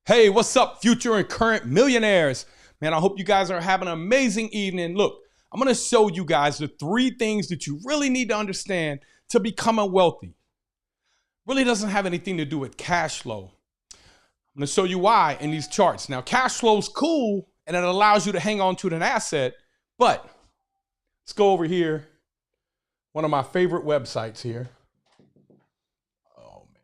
Hey, what's up, future and current millionaires? Man, I hope you guys are having an amazing evening. Look, I'm going to show you guys the 3 things that you really need to understand to becoming wealthy. Really doesn't have anything to do with cash flow. I'm going to show you why in these charts. Now, cash flow is cool and it allows you to hang on to an asset, but let's go over here. One of my favorite websites here. Oh, man.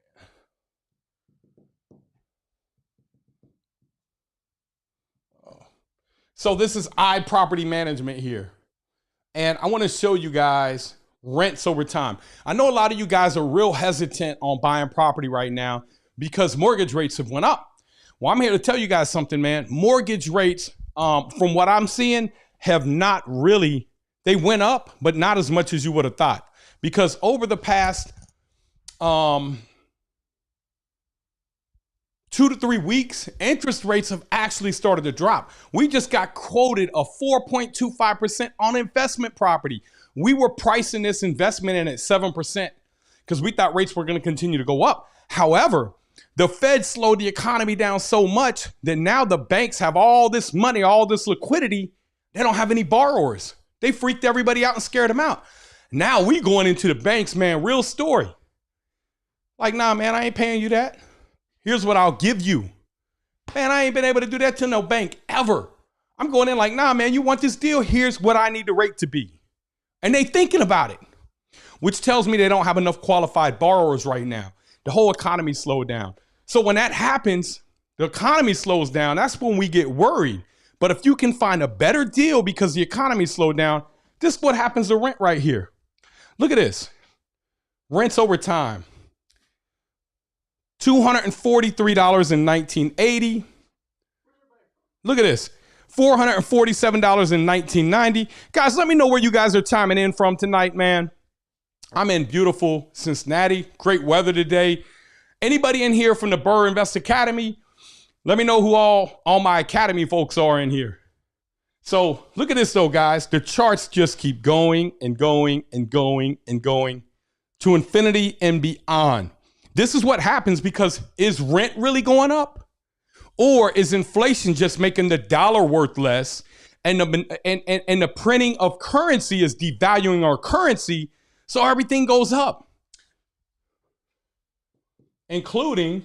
So this is iProperty Management here. And I want to show you guys rents over time. I know a lot of you guys are real hesitant on buying property right now because mortgage rates have went up. Well, I'm here to tell you guys something, man. Mortgage rates, from what I'm seeing, have not really, they went up, but not as much as you would have thought. Because over the past 2 to 3 weeks, interest rates have actually started to drop. We just got quoted a 4.25% on investment property. We were pricing this investment in at 7% because we thought rates were going to continue to go up. However, the Fed slowed the economy down so much that now the banks have all this money, all this liquidity. They don't have any borrowers. They freaked everybody out and scared them out. Now we going into the banks, man, real story. Like, nah, man, I ain't paying you that. Here's what I'll give you. Man, I ain't been able to do that to no bank ever. I'm going in like, nah, man, you want this deal? Here's what I need the rate to be. And they thinking about it, which tells me they don't have enough qualified borrowers right now. The whole economy slowed down. So when that happens, the economy slows down. That's when we get worried. But if you can find a better deal because the economy slowed down, this is what happens to rent right here. Look at this. Rents over time. $243 in 1980. Look at this. $447 in 1990. Guys, let me know where you guys are chiming in from tonight, man. I'm in beautiful Cincinnati. Great weather today. Anybody in here from the Burr Invest Academy? Let me know who all my Academy folks are in here. So look at this though, guys. The charts just keep going and going and going and going to infinity and beyond. This is what happens because is rent really going up? Or is inflation just making the dollar worth less and the printing of currency is devaluing our currency, so everything goes up? Including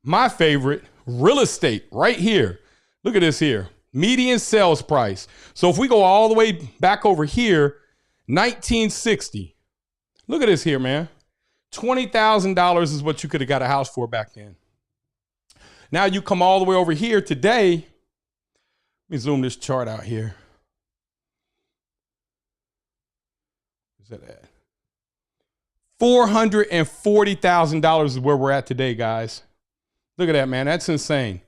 my favorite, real estate, right here. Look at this here, median sales price. So if we go all the way back over here, 1960, look at this here, man. $20,000 is what you could have got a house for back then. Now you come all the way over here today. Let me zoom this chart out here. Where's that at? $440,000 is where we're at today, guys. Look at that, man. That's insane.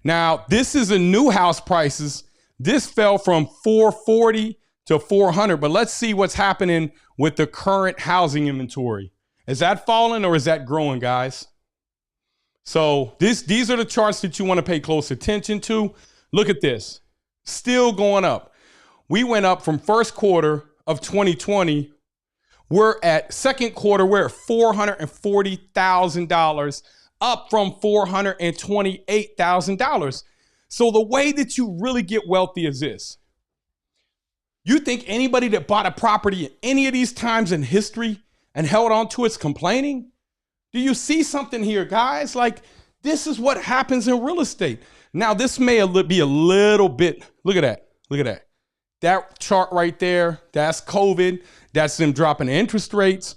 Now, this is a new house prices. This fell from 440 to 400, but let's see what's happening with the current housing inventory. Is that falling or is that growing, guys? So these are the charts that you want to pay close attention to. Look at this. Still going up. We went up from first quarter of 2020. We're at second quarter. We're at $440,000, up from $428,000. So the way that you really get wealthy is this. You think anybody that bought a property at any of these times in history and held on to it's complaining? Do you see something here, guys? Like, this is what happens in real estate. Now, this may be a little bit, look at that. Look at that. That chart right there, that's COVID. That's them dropping interest rates.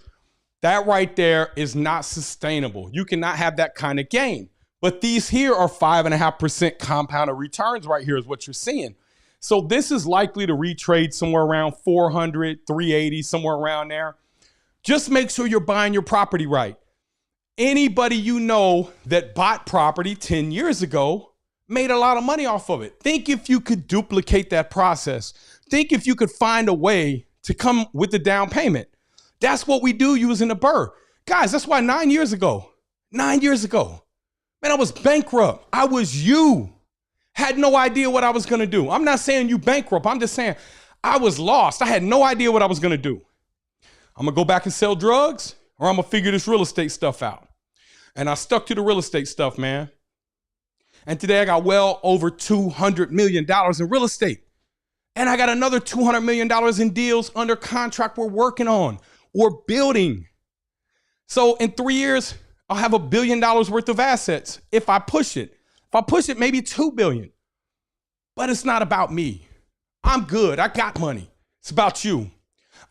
That right there is not sustainable. You cannot have that kind of gain. But these here are 5.5% compounded returns right here is what you're seeing. So this is likely to retrade somewhere around 400, 380, somewhere around there. Just make sure you're buying your property right. Anybody you know that bought property 10 years ago made a lot of money off of it. Think if you could duplicate that process. Think if you could find a way to come with the down payment. That's what we do using the Burr. Guys, that's why 9 years ago, man, I was bankrupt. I was you. Had no idea what I was going to do. I'm not saying you bankrupt. I'm just saying I was lost. I had no idea what I was going to do. I'm going to go back and sell drugs, or I'm going to figure this real estate stuff out. And I stuck to the real estate stuff, man. And today I got well over $200 million in real estate. And I got another $200 million in deals under contract we're working on or building. So in 3 years, I'll have $1 billion worth of assets if I push it. If I push it, maybe $2 billion. But it's not about me. I'm good. I got money. It's about you.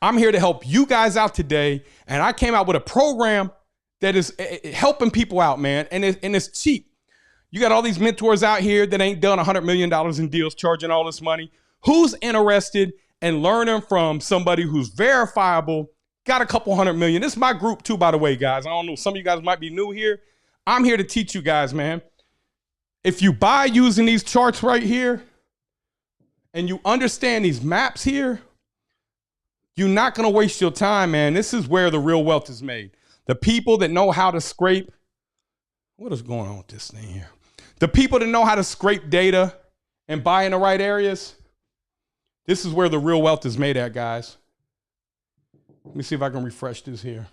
I'm here to help you guys out today. And I came out with a program that is helping people out, man. And it's cheap. You got all these mentors out here that ain't done $100 million in deals, charging all this money. Who's interested in learning from somebody who's verifiable, got a couple $100 million? This is my group too, by the way, guys. I don't know, some of you guys might be new here. I'm here to teach you guys, man. If you buy using these charts right here and you understand these maps here, you're not going to waste your time, man. This is where the real wealth is made. The people that know how to scrape. What is going on with this thing here? The people that know how to scrape data and buy in the right areas. This is where the real wealth is made at, guys. Let me see if I can refresh this here.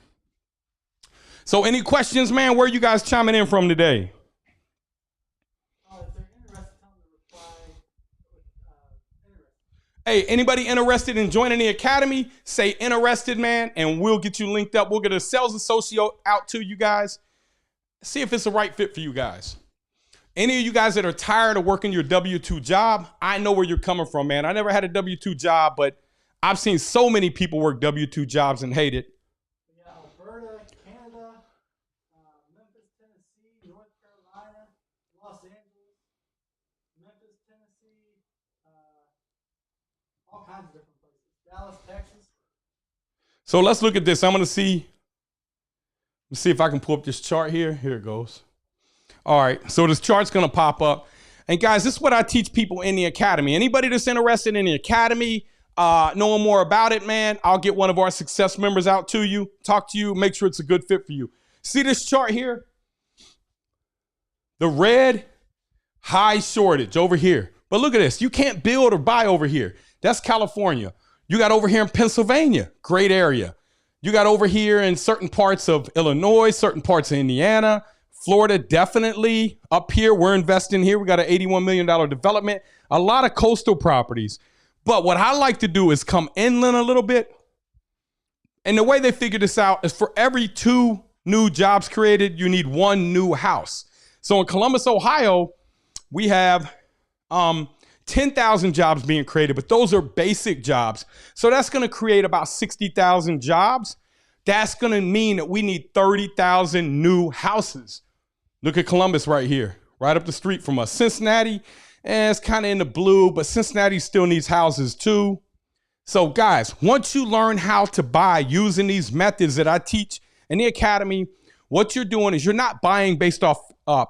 So any questions, man? Where are you guys chiming in from today? Hey, anybody interested in joining the academy? Say interested, man, and we'll get you linked up. We'll get a sales associate out to you guys. See if it's the right fit for you guys. Any of you guys that are tired of working your W-2 job, I know where you're coming from, man. I never had a W-2 job, but I've seen so many people work W-2 jobs and hate it. We got Alberta, Canada, Memphis, Tennessee, North Carolina, Los Angeles, Memphis, Tennessee, all kinds of different places. Dallas, Texas. So let's look at this. I'm going to see if I can pull up this chart here. Here it goes. All right, so this chart's going to pop up. And guys, this is what I teach people in the academy. Anybody that's interested in the academy, knowing more about it, man, I'll get one of our success members out to you, talk to you, make sure it's a good fit for you. See this chart here? The red, high shortage over here. But look at this. You can't build or buy over here. That's California. You got over here in Pennsylvania, great area. You got over here in certain parts of Illinois, certain parts of Indiana, Florida, definitely. Up here, we're investing here. We got an $81 million development, a lot of coastal properties. But what I like to do is come inland a little bit. And the way they figure this out is for every 2 new jobs created, you need 1 new house. So in Columbus, Ohio, we have 10,000 jobs being created, but those are basic jobs. So that's going to create about 60,000 jobs. That's going to mean that we need 30,000 new houses. Look at Columbus right here, right up the street from us. Cincinnati, it's kind of in the blue, but Cincinnati still needs houses too. So guys, once you learn how to buy using these methods that I teach in the academy, what you're doing is you're not buying based off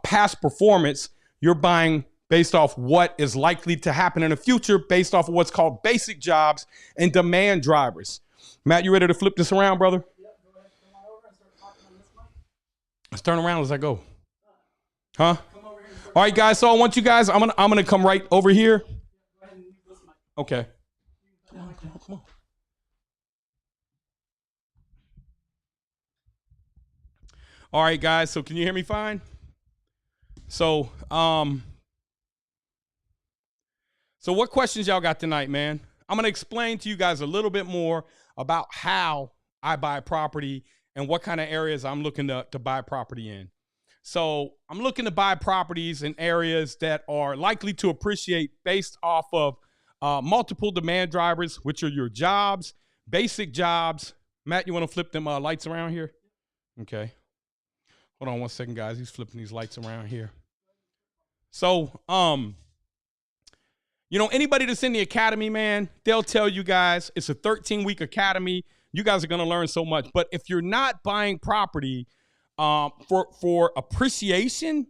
past performance. You're buying based off what is likely to happen in the future, based off of what's called basic jobs and demand drivers. Matt, you ready to flip this around, brother? Yep, go ahead, come on over and start talking on this one. Let's turn around as I go. Huh? Come over here and start. All right, guys. So I want you guys, I'm gonna come right over here. Go ahead and use this mic. Okay. Come on. Come on. All right, guys. So can you hear me fine? So, so what questions y'all got tonight, man? I'm gonna explain to you guys a little bit more about how I buy property and what kind of areas I'm looking to buy property in. So I'm looking to buy properties in areas that are likely to appreciate based off of multiple demand drivers, which are your jobs, basic jobs. Matt, you want to flip them lights around here? Okay. Hold on one second, guys. He's flipping these lights around here. So, you know, anybody that's in the academy, man, they'll tell you guys it's a 13-week academy. You guys are going to learn so much. But if you're not buying property for appreciation,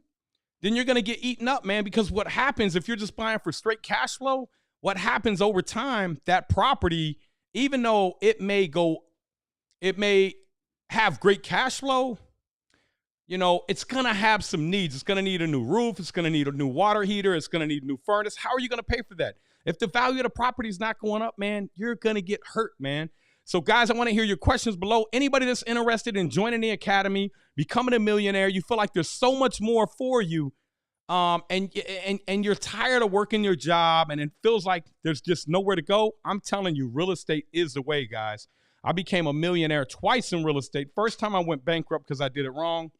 then you're going to get eaten up, man, because what happens if you're just buying for straight cash flow, what happens over time, that property, even though it may have great cash flow, you know, it's going to have some needs. It's going to need a new roof. It's going to need a new water heater. It's going to need a new furnace. How are you going to pay for that? If the value of the property is not going up, man, you're going to get hurt, man. So guys, I want to hear your questions below. Anybody that's interested in joining the academy, becoming a millionaire, you feel like there's so much more for you, and you're tired of working your job and it feels like there's just nowhere to go, I'm telling you, real estate is the way, guys. I became a millionaire twice in real estate. First time I went bankrupt because I did it wrong.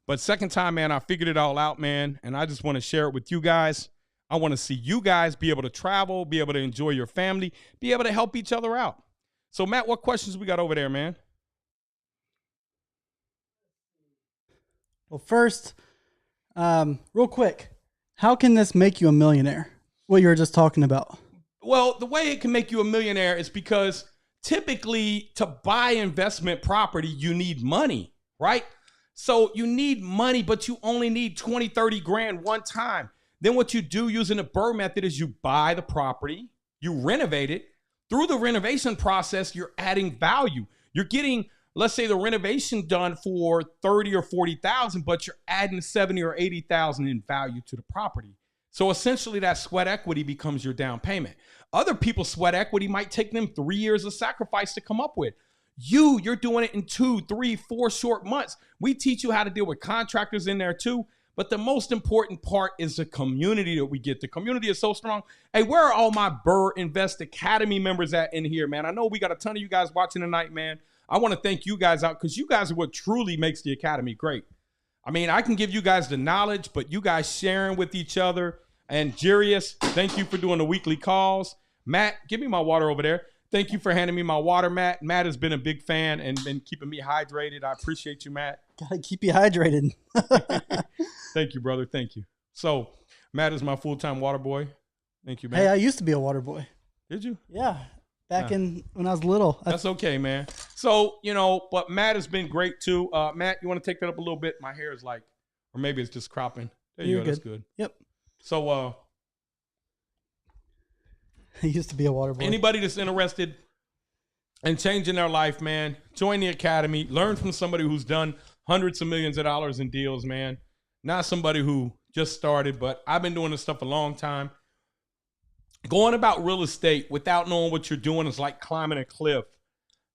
But second time, man, I figured it all out, man. And I just want to share it with you guys. I want to see you guys be able to travel, be able to enjoy your family, be able to help each other out. So, Matt, what questions we got over there, man? Well, first, real quick, how can this make you a millionaire? What you were just talking about. Well, the way it can make you a millionaire is because typically to buy investment property, you need money, right? So you need money, but you only need 20, 30 grand one time. Then what you do using the BRRRR method is you buy the property, you renovate it. Through the renovation process, you're adding value. You're getting, let's say, the renovation done for 30 or 40,000, but you're adding 70 or 80,000 in value to the property. So essentially that sweat equity becomes your down payment. Other people's sweat equity might take them 3 years of sacrifice to come up with. You're doing it in 2, 3, 4 short months. We teach you how to deal with contractors in there too. But the most important part is the community that we get. The community is so strong. Hey, where are all my BRRRR Invest Academy members at in here, man? I know we got a ton of you guys watching tonight, man. I want to thank you guys out because you guys are what truly makes the Academy great. I mean, I can give you guys the knowledge, but you guys sharing with each other. And Jarius, thank you for doing the weekly calls. Matt, give me my water over there. Thank you for handing me my water, Matt. Matt has been a big fan and been keeping me hydrated. I appreciate you, Matt. Gotta keep you hydrated. Thank you, brother. Thank you. So, Matt is my full-time water boy. Thank you, man. Hey, I used to be a water boy. Did you? Yeah. Back in when I was little. That's okay, man. So, but Matt has been great too. Matt, you want to take that up a little bit? My hair is like, or maybe it's just cropping. There you go. That's good. Yep. So, I used to be a water boy. anybody that's interested in changing their life, man, join the Academy. Learn from somebody who's done hundreds of millions of dollars in deals, man. Not somebody who just started, but I've been doing this stuff a long time. Going about real estate without knowing what you're doing is like climbing a cliff.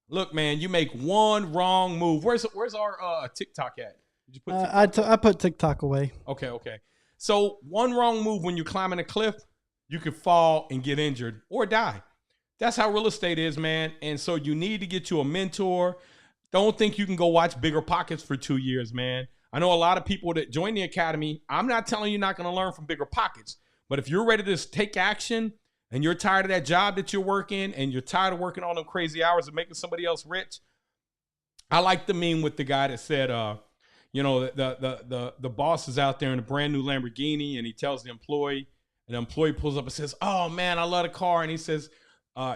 Look, man, you make one wrong move. Where's our TikTok at? Did you put I put TikTok away. Okay. So one wrong move when you're climbing a cliff, you could fall and get injured or die. That's how real estate is, man. And so you need to get you a mentor. Don't think you can go watch Bigger Pockets for 2 years, man. I know a lot of people that join the Academy. I'm not telling you not going to learn from Bigger Pockets. But if you're ready to take action and you're tired of that job that you're working and you're tired of working all them crazy hours and making somebody else rich, I like the meme with the guy that said, the boss is out there in a brand new Lamborghini and he tells the employee, and the employee pulls up and says, "Oh man, I love the car." And he says,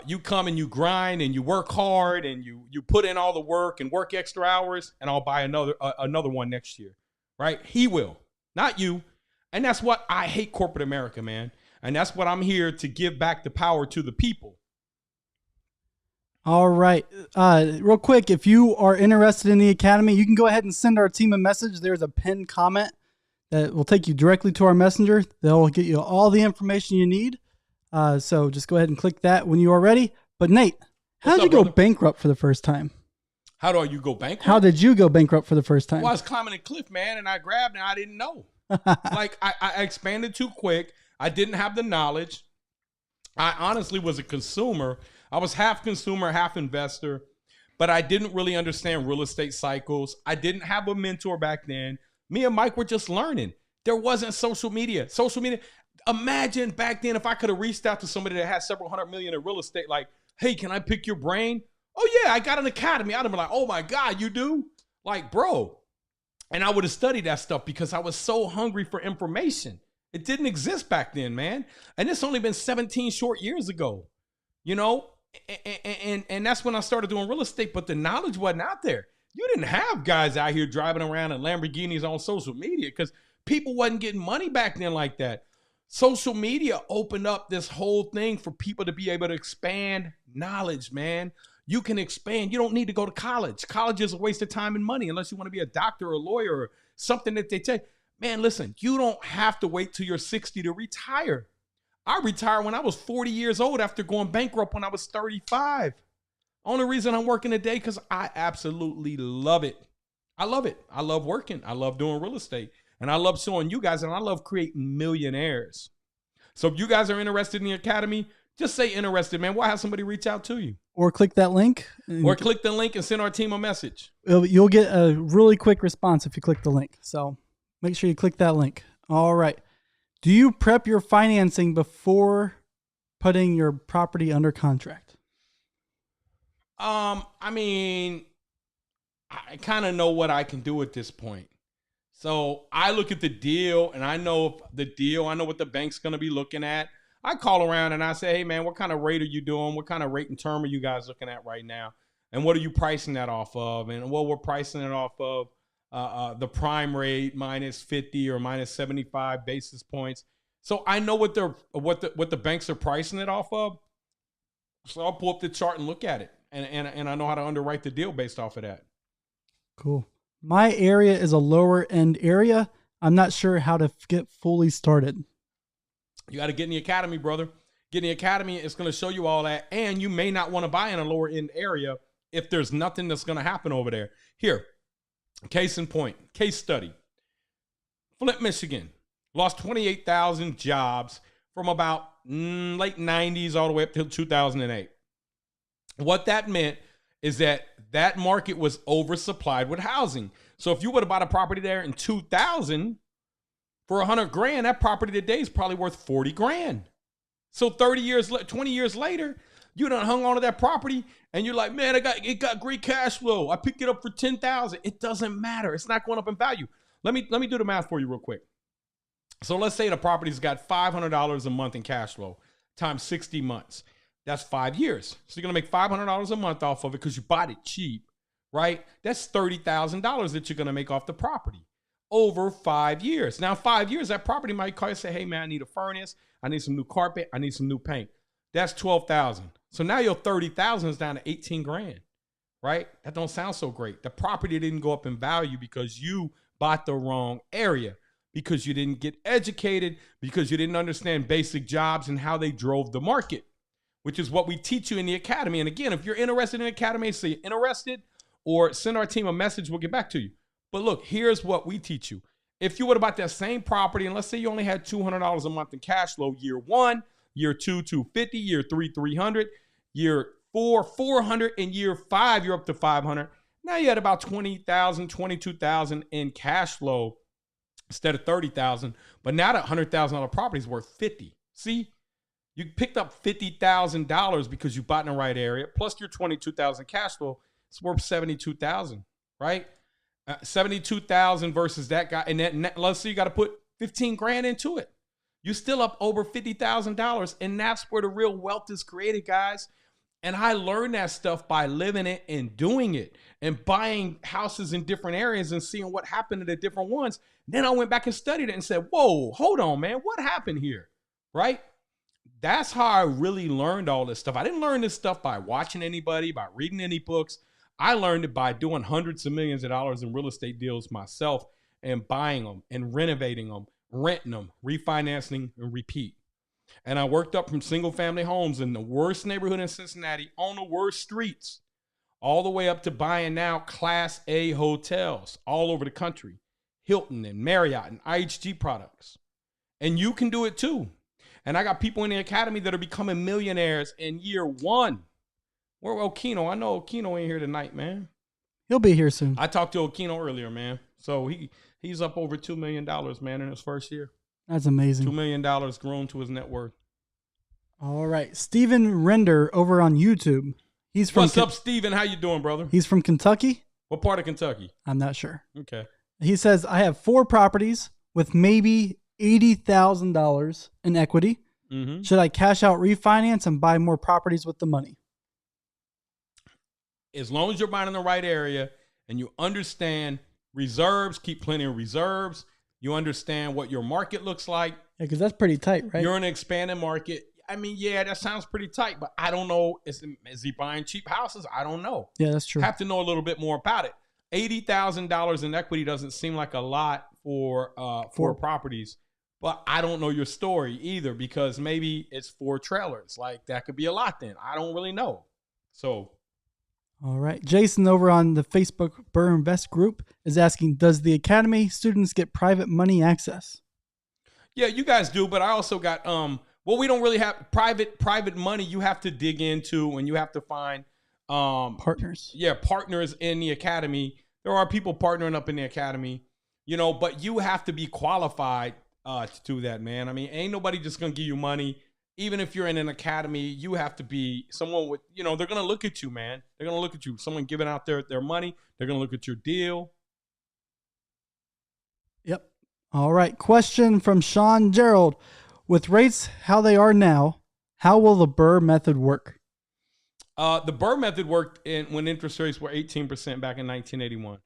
"You come and you grind and you work hard and you put in all the work and work extra hours, and I'll buy another one next year." Right? He will, not you. And that's what I hate corporate America, man. And that's what I'm here to give back the power to the people. All right. Real quick, if you are interested in the Academy, you can go ahead and send our team a message. There's a pinned comment that will take you directly to our messenger. They'll get you all the information you need. So just go ahead and click that when you are ready. But Nate, how did you go bankrupt for the first time? How do you go bankrupt? How did you go bankrupt for the first time? Well, I was climbing a cliff, man, and I grabbed and I didn't know. Like I expanded too quick. I didn't have the knowledge. I honestly was a consumer. I was half consumer, half investor, but I didn't really understand real estate cycles. I didn't have a mentor back then. Me and Mike were just learning. There wasn't social media. Imagine back then if I could have reached out to somebody that had several hundred million in real estate, like, "Hey, can I pick your brain?" "Oh yeah, I got an academy." I'd have been like, "Oh my God, you do?" Like, bro. And I would have studied that stuff because I was so hungry for information. It didn't exist back then, man. And it's only been 17 short years ago, and that's when I started doing real estate, but the knowledge wasn't out there. You didn't have guys out here driving around in Lamborghinis on social media because people wasn't getting money back then like that. Social media opened up this whole thing for people to be able to expand knowledge, man. You can expand. You don't need to go to college. College is a waste of time and money unless you want to be a doctor or a lawyer or something that they tell you. Man, listen, you don't have to wait till you're 60 to retire. I retired when I was 40 years old after going bankrupt when I was 35. Only reason I'm working today because I absolutely love it. I love it. I love working. I love doing real estate. And I love showing you guys, and I love creating millionaires. So if you guys are interested in the academy, just say interested, man. We'll have somebody reach out to you. Or click that link. Or click the link and send our team a message. You'll get a really quick response if you click the link. So make sure you click that link. All right. Do you prep your financing before putting your property under contract? I mean, I kind of know what I can do at this point. So I look at the deal, and I know what the bank's going to be looking at. I call around and I say, hey, man, what kind of rate are you doing? What kind of rate and term are you guys looking at right now? And what are you pricing that off of? And well, we're pricing it off of the prime rate minus 50 or minus 75 basis points. So I know what the banks are pricing it off of. So I'll pull up the chart and look at it. And I know how to underwrite the deal based off of that. Cool. My area is a lower end area. I'm not sure how to get fully started. You got to get in the academy, brother. Get in the academy. It's going to show you all that. And you may not want to buy in a lower end area if there's nothing that's going to happen over there. Here, case in point, case study. Flint, Michigan, lost 28,000 jobs from about late 90s all the way up till 2008. What that meant is that market was oversupplied with housing. So if you would have bought a property there in 2000 for $100,000, that property today is probably worth 40 grand. So 20 years later, you done hung on to that property and you're like, man, it got great cash flow. I picked it up for 10,000. It doesn't matter. It's not going up in value. Let me do the math for you real quick. So let's say the property's got $500 a month in cash flow times 60 months. That's 5 years. So you're going to make $500 a month off of it because you bought it cheap, right? That's $30,000 that you're going to make off the property over 5 years. Now, 5 years, that property might call you and say, hey, man, I need a furnace. I need some new carpet. I need some new paint. That's $12,000. So now your $30,000 is down to 18 grand, right? That don't sound so great. The property didn't go up in value because you bought the wrong area, because you didn't get educated, because you didn't understand basic jobs and how they drove the market, which is what we teach you in the academy. And again, if you're interested in the academy, say you're interested or send our team a message, we'll get back to you. But look, here's what we teach you. If you would have bought that same property, and let's say you only had $200 a month in cash flow, year 1, year 2, $250, year 3, $300, year 4, $400, and year 5, you're up to $500. Now you had about $20,000, $22,000 in cash flow instead of $30,000. But now that $100,000 property is worth $50,000. See? You picked up $50,000 because you bought in the right area, plus your $22,000 cash flow. It's worth $72,000, right? $72,000 versus that guy, and then let's say you got to put 15 grand into it. You're still up over $50,000, and that's where the real wealth is created, guys. And I learned that stuff by living it and doing it and buying houses in different areas and seeing what happened to the different ones. Then I went back and studied it and said, whoa, hold on, man, what happened here, right? That's how I really learned all this stuff. I didn't learn this stuff by watching anybody, by reading any books. I learned it by doing hundreds of millions of dollars in real estate deals myself and buying them and renovating them, renting them, refinancing, and repeat. And I worked up from single family homes in the worst neighborhood in Cincinnati on the worst streets, all the way up to buying now Class A hotels all over the country, Hilton and Marriott and IHG products. And you can do it too. And I got people in the academy that are becoming millionaires in year 1. Where Okino? I know Okino ain't here tonight, man. He'll be here soon. I talked to Okino earlier, man. So he's up over $2 million, man, in his first year. That's amazing. $2 million grown to his net worth. All right. Steven Render over on YouTube. He's from What's up, Steven? How you doing, brother? He's from Kentucky. What part of Kentucky? I'm not sure. Okay. He says, I have 4 properties with maybe $80,000 in equity. Mm-hmm. Should I cash out, refinance, and buy more properties with the money? As long as you're buying in the right area and you understand reserves, keep plenty of reserves. You understand what your market looks like. Yeah, because that's pretty tight, right? You're in an expanding market. I mean, yeah, that sounds pretty tight, but I don't know. Is he buying cheap houses? I don't know. Yeah, that's true. Have to know a little bit more about it. $80,000 in equity doesn't seem like a lot for properties, but I don't know your story either, because maybe it's 4 trailers. Like, that could be a lot then. I don't really know. So All right. Jason over on the Facebook Burr Invest group is asking, does the Academy students get private money access? Yeah, you guys do, but I also got well, we don't really have private money. You have to dig into, and you have to find Partners. yeah, partners in the academy. There are people partnering up in the academy, you know, but you have to be qualified to do that, man. I mean, ain't nobody just gonna give you money. Even if you're in an academy, you have to be someone with, you know, they're gonna look at you, man. They're gonna look at you. Someone giving out their money, they're gonna look at your deal. Yep. All right. Question from Sean Gerald. With rates how they are now, how will the Burr method work? The Burr method worked when interest rates were 18% back in 1981.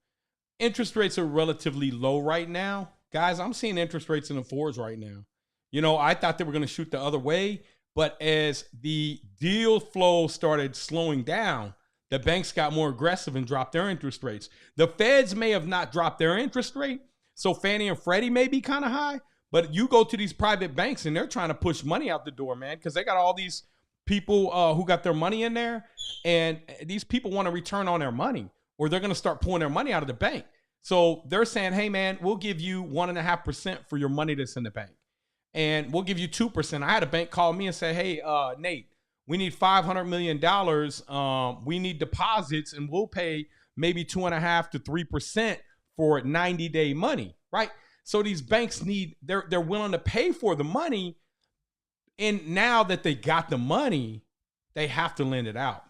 Interest rates are relatively low right now. Guys, I'm seeing interest rates in the fours right now. You know, I thought they were going to shoot the other way, but as the deal flow started slowing down, the banks got more aggressive and dropped their interest rates. The Feds may have not dropped their interest rate, so Fannie and Freddie may be kind of high, but you go to these private banks and they're trying to push money out the door, man, because they got all these people who got their money in there, and these people want to return on their money, or they're going to start pulling their money out of the bank. So they're saying, hey, man, we'll give you 1.5% for your money that's in the bank, and we'll give you 2%. I had a bank call me and say, hey, Nate, we need $500 million. We need deposits, and we'll pay maybe 2.5 to 3% for 90-day money, right? So these banks they're willing to pay for the money. And now that they got the money, they have to lend it out.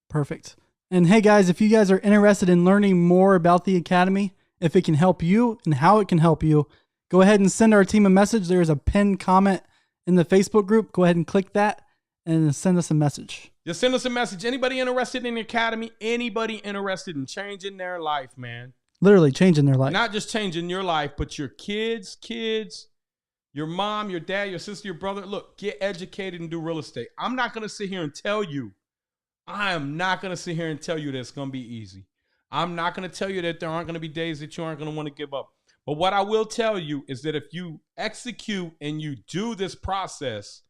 Perfect. And hey, guys, if you guys are interested in learning more about the Academy, if it can help you and how it can help you, go ahead and send our team a message. There's a pinned comment in the Facebook group. Go ahead and click that and send us a message. Just send us a message. Anybody interested in the Academy? Anybody interested in changing their life, man? Literally changing their life. Not just changing your life, but your kids, your mom, your dad, your sister, your brother. Look, get educated and do real estate. I'm not going to sit here and tell you. I am not going to sit here and tell you that it's going to be easy. I'm not going to tell you that there aren't going to be days that you aren't going to want to give up. But what I will tell you is that if you execute and you do this process,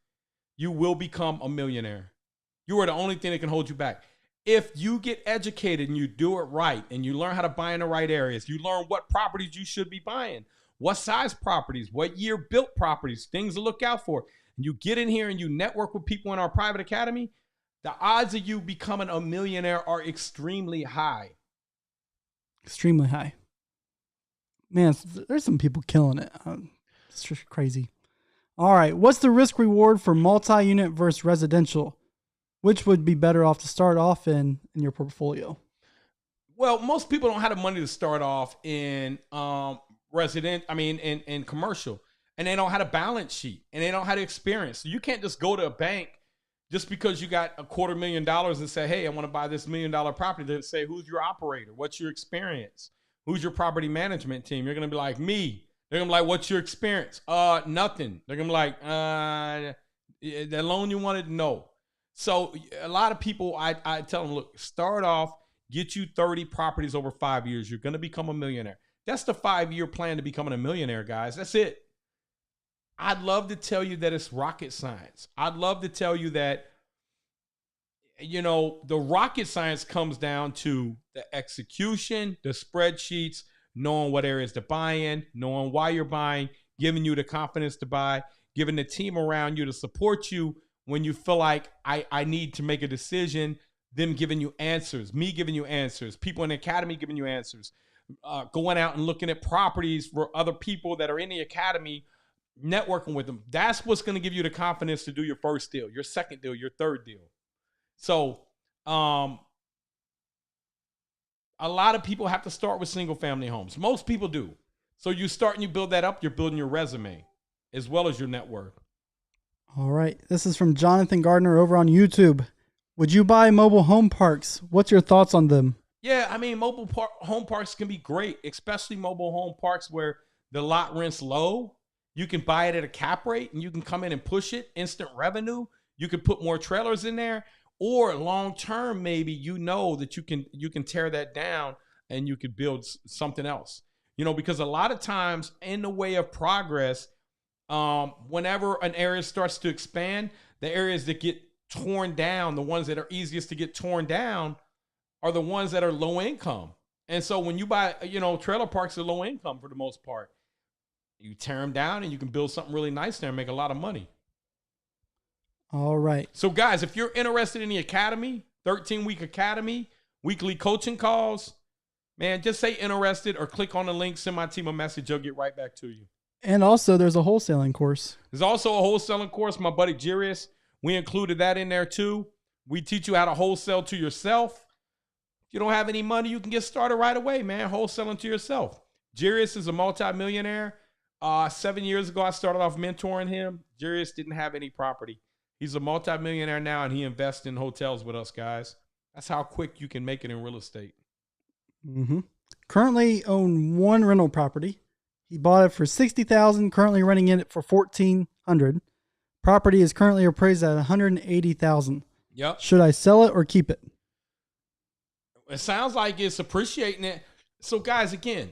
you will become a millionaire. You are the only thing that can hold you back. If you get educated and you do it right and you learn how to buy in the right areas, you learn what properties you should be buying, what size properties, what year built properties, things to look out for, and you get in here and you network with people in our private academy, the odds of you becoming a millionaire are extremely high. Extremely high. Man, there's some people killing it. It's just crazy. All right. What's the risk reward for multi-unit versus residential? Which would be better off to start off in your portfolio? Well, most people don't have the money to start off in in commercial, and they don't have a balance sheet, and they don't have the experience. So you can't just go to a bank just because you got $250,000 and say, hey, I want to buy this $1 million property. They say, who's your operator? What's your experience? Who's your property management team? You're going to be like, me. They're going to be like, what's your experience? Nothing. They're going to be like, the loan you wanted? No. So a lot of people, I tell them, look, start off, get you 30 properties over 5 years. You're going to become a millionaire. That's the 5-year plan to becoming a millionaire, guys. That's it. I'd love to tell you that it's rocket science. I'd love to tell you that, you know, the rocket science comes down to the execution, the spreadsheets, knowing what areas to buy in, knowing why you're buying, giving you the confidence to buy, giving the team around you to support you when you feel like I need to make a decision, them giving you answers, me giving you answers, people in the academy giving you answers, going out and looking at properties for other people that are in the academy, networking with them. That's what's going to give you the confidence to do your first deal, your second deal, your third deal. So a lot of people have to start with single family homes. Most people do. So you start and you build that up, you're building your resume as well as your network. All right. This is from Jonathan Gardner over on YouTube. Would you buy mobile home parks? What's your thoughts on them? Yeah, I mean, home parks can be great, especially mobile home parks where the lot rent's low. You can buy it at a cap rate and you can come in and push it, instant revenue. You can put more trailers in there, or long term, maybe you know that you can tear that down and you could build something else. You know, because a lot of times in the way of progress, whenever an area starts to expand, the areas that get torn down, the ones that are easiest to get torn down are the ones that are low income. And so when you buy, trailer parks are low income for the most part. You tear them down and you can build something really nice there and make a lot of money. All right. So guys, if you're interested in the academy, 13-week academy, weekly coaching calls, man, just say interested or click on the link, send my team a message. They'll get right back to you. And also there's a wholesaling course. There's also a wholesaling course. My buddy Jirius, we included that in there too. We teach you how to wholesale to yourself. If you don't have any money, you can get started right away, man. Wholesaling to yourself. Jirius is a multimillionaire. 7 years ago, I started off mentoring him. Jirius didn't have any property. He's a multimillionaire now, and he invests in hotels with us, guys. That's how quick you can make it in real estate. Mm-hmm. Currently own one rental property. He bought it for $60,000. Currently renting it for $1,400. Property is currently appraised at $180,000. Yep. Should I sell it or keep it? It sounds like it's appreciating it. So, guys, again,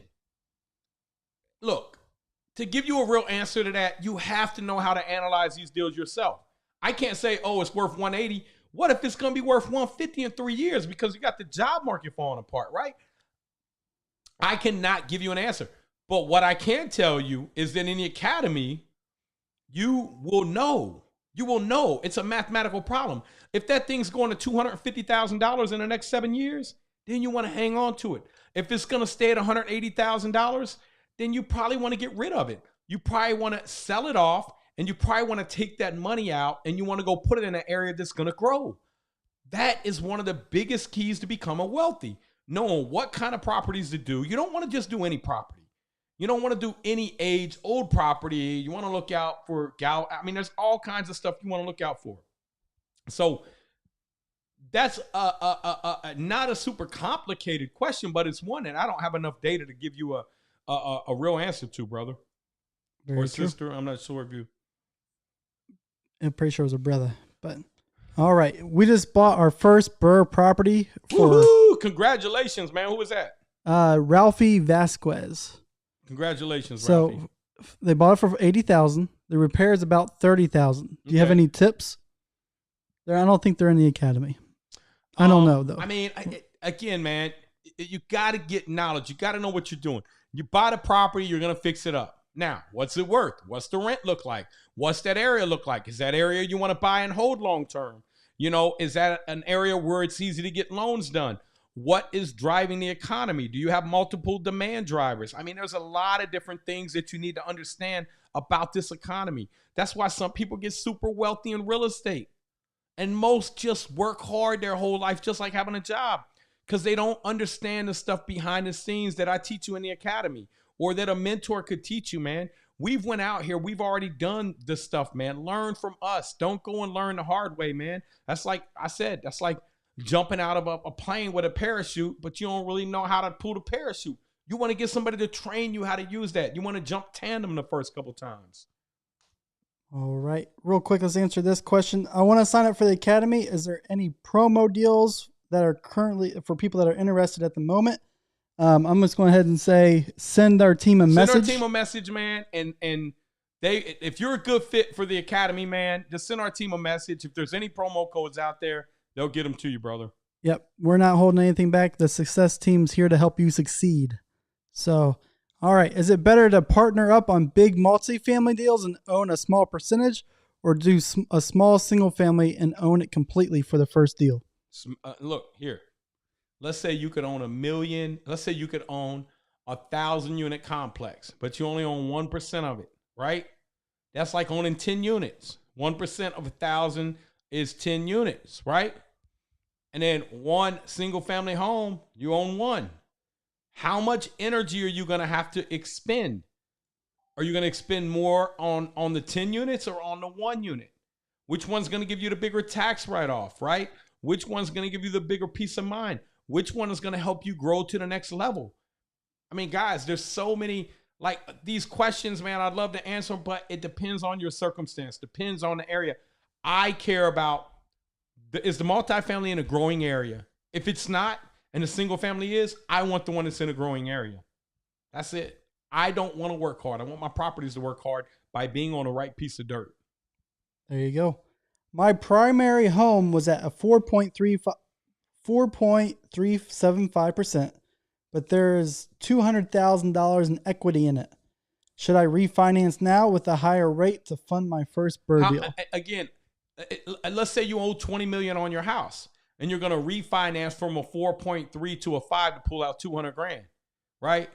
look, to give you a real answer to that, you have to know how to analyze these deals yourself. I can't say, oh, it's worth 180. What if it's going to be worth 150 in 3 years because you got the job market falling apart, right? I cannot give you an answer. But what I can tell you is that in the academy, you will know. You will know. It's a mathematical problem. If that thing's going to $250,000 in the next 7 years, then you want to hang on to it. If it's going to stay at $180,000, then you probably want to get rid of it. You probably want to sell it off, and you probably want to take that money out, and you want to go put it in an area that's going to grow. That is one of the biggest keys to becoming wealthy. Knowing what kind of properties to do. You don't want to just do any property. You don't want to do any age-old property. You want to look out for there's all kinds of stuff you want to look out for. So that's not a super complicated question, but it's one that I don't have enough data to give you a real answer to, brother. Very or true. sister. I'm not sure if you. I'm pretty sure it was a brother, but all right. We just bought our first Burr property for Woo-hoo! Congratulations, man. Who was that? Ralphie Vasquez. Congratulations, So Ralphie. they bought it for $80,000. The repair is about $30,000. Do you have Okay. any tips? I don't think they're in the academy. I don't know though. I mean, again, man, you got to get knowledge. You got to know what you're doing. You buy the property, you're going to fix it up. Now, what's it worth? What's the rent look like? What's that area look like? Is that area you want to buy and hold long term? Is that an area where it's easy to get loans done? What is driving the economy? Do you have multiple demand drivers? I mean, there's a lot of different things that you need to understand about this economy. That's why some people get super wealthy in real estate. And most just work hard their whole life, just like having a job, because they don't understand the stuff behind the scenes that I teach you in the academy or that a mentor could teach you, man. We've went out here. We've already done this stuff, man. Learn from us. Don't go and learn the hard way, man. That's like I said, that's like jumping out of a plane with a parachute, but you don't really know how to pull the parachute. You want to get somebody to train you how to use that. You want to jump tandem the first couple times. All right. Real quick, let's answer this question. I want to sign up for the academy. Is there any promo deals that are currently for people that are interested at the moment? I'm just going ahead and say send our team a message. Send our team a message, man. And if you're a good fit for the academy, man, just send our team a message. If there's any promo codes out there, they'll get them to you, brother. Yep. We're not holding anything back. The success team's here to help you succeed. So, all right. Is it better to partner up on big multifamily deals and own a small percentage, or do a small single family and own it completely for the first deal? Look here. Let's say you could own 1 million. Let's say you could own 1,000 unit complex, but you only own 1% of it, right? That's like owning 10 units. 1% of 1,000 is 10 units, right? And then one single family home, you own one. How much energy are you going to have to expend? Are you going to expend more on the 10 units or on the 1 unit? Which one's going to give you the bigger tax write-off, right? Which one's going to give you the bigger peace of mind? Which one is going to help you grow to the next level? I mean, guys, there's so many, like these questions, man, I'd love to answer, but it depends on your circumstance, depends on the area. I care about, is the multifamily in a growing area? If it's not, and the single family is, I want the one that's in a growing area. That's it. I don't want to work hard. I want my properties to work hard by being on the right piece of dirt. There you go. My primary home was at a 4.375%, but there's $200,000 in equity in it. Should I refinance now with a higher rate to fund my first BRRRR deal? Again, let's say you owe $20 million on your house and you're going to refinance from a 4.3 to a 5 to pull out 200 grand, right?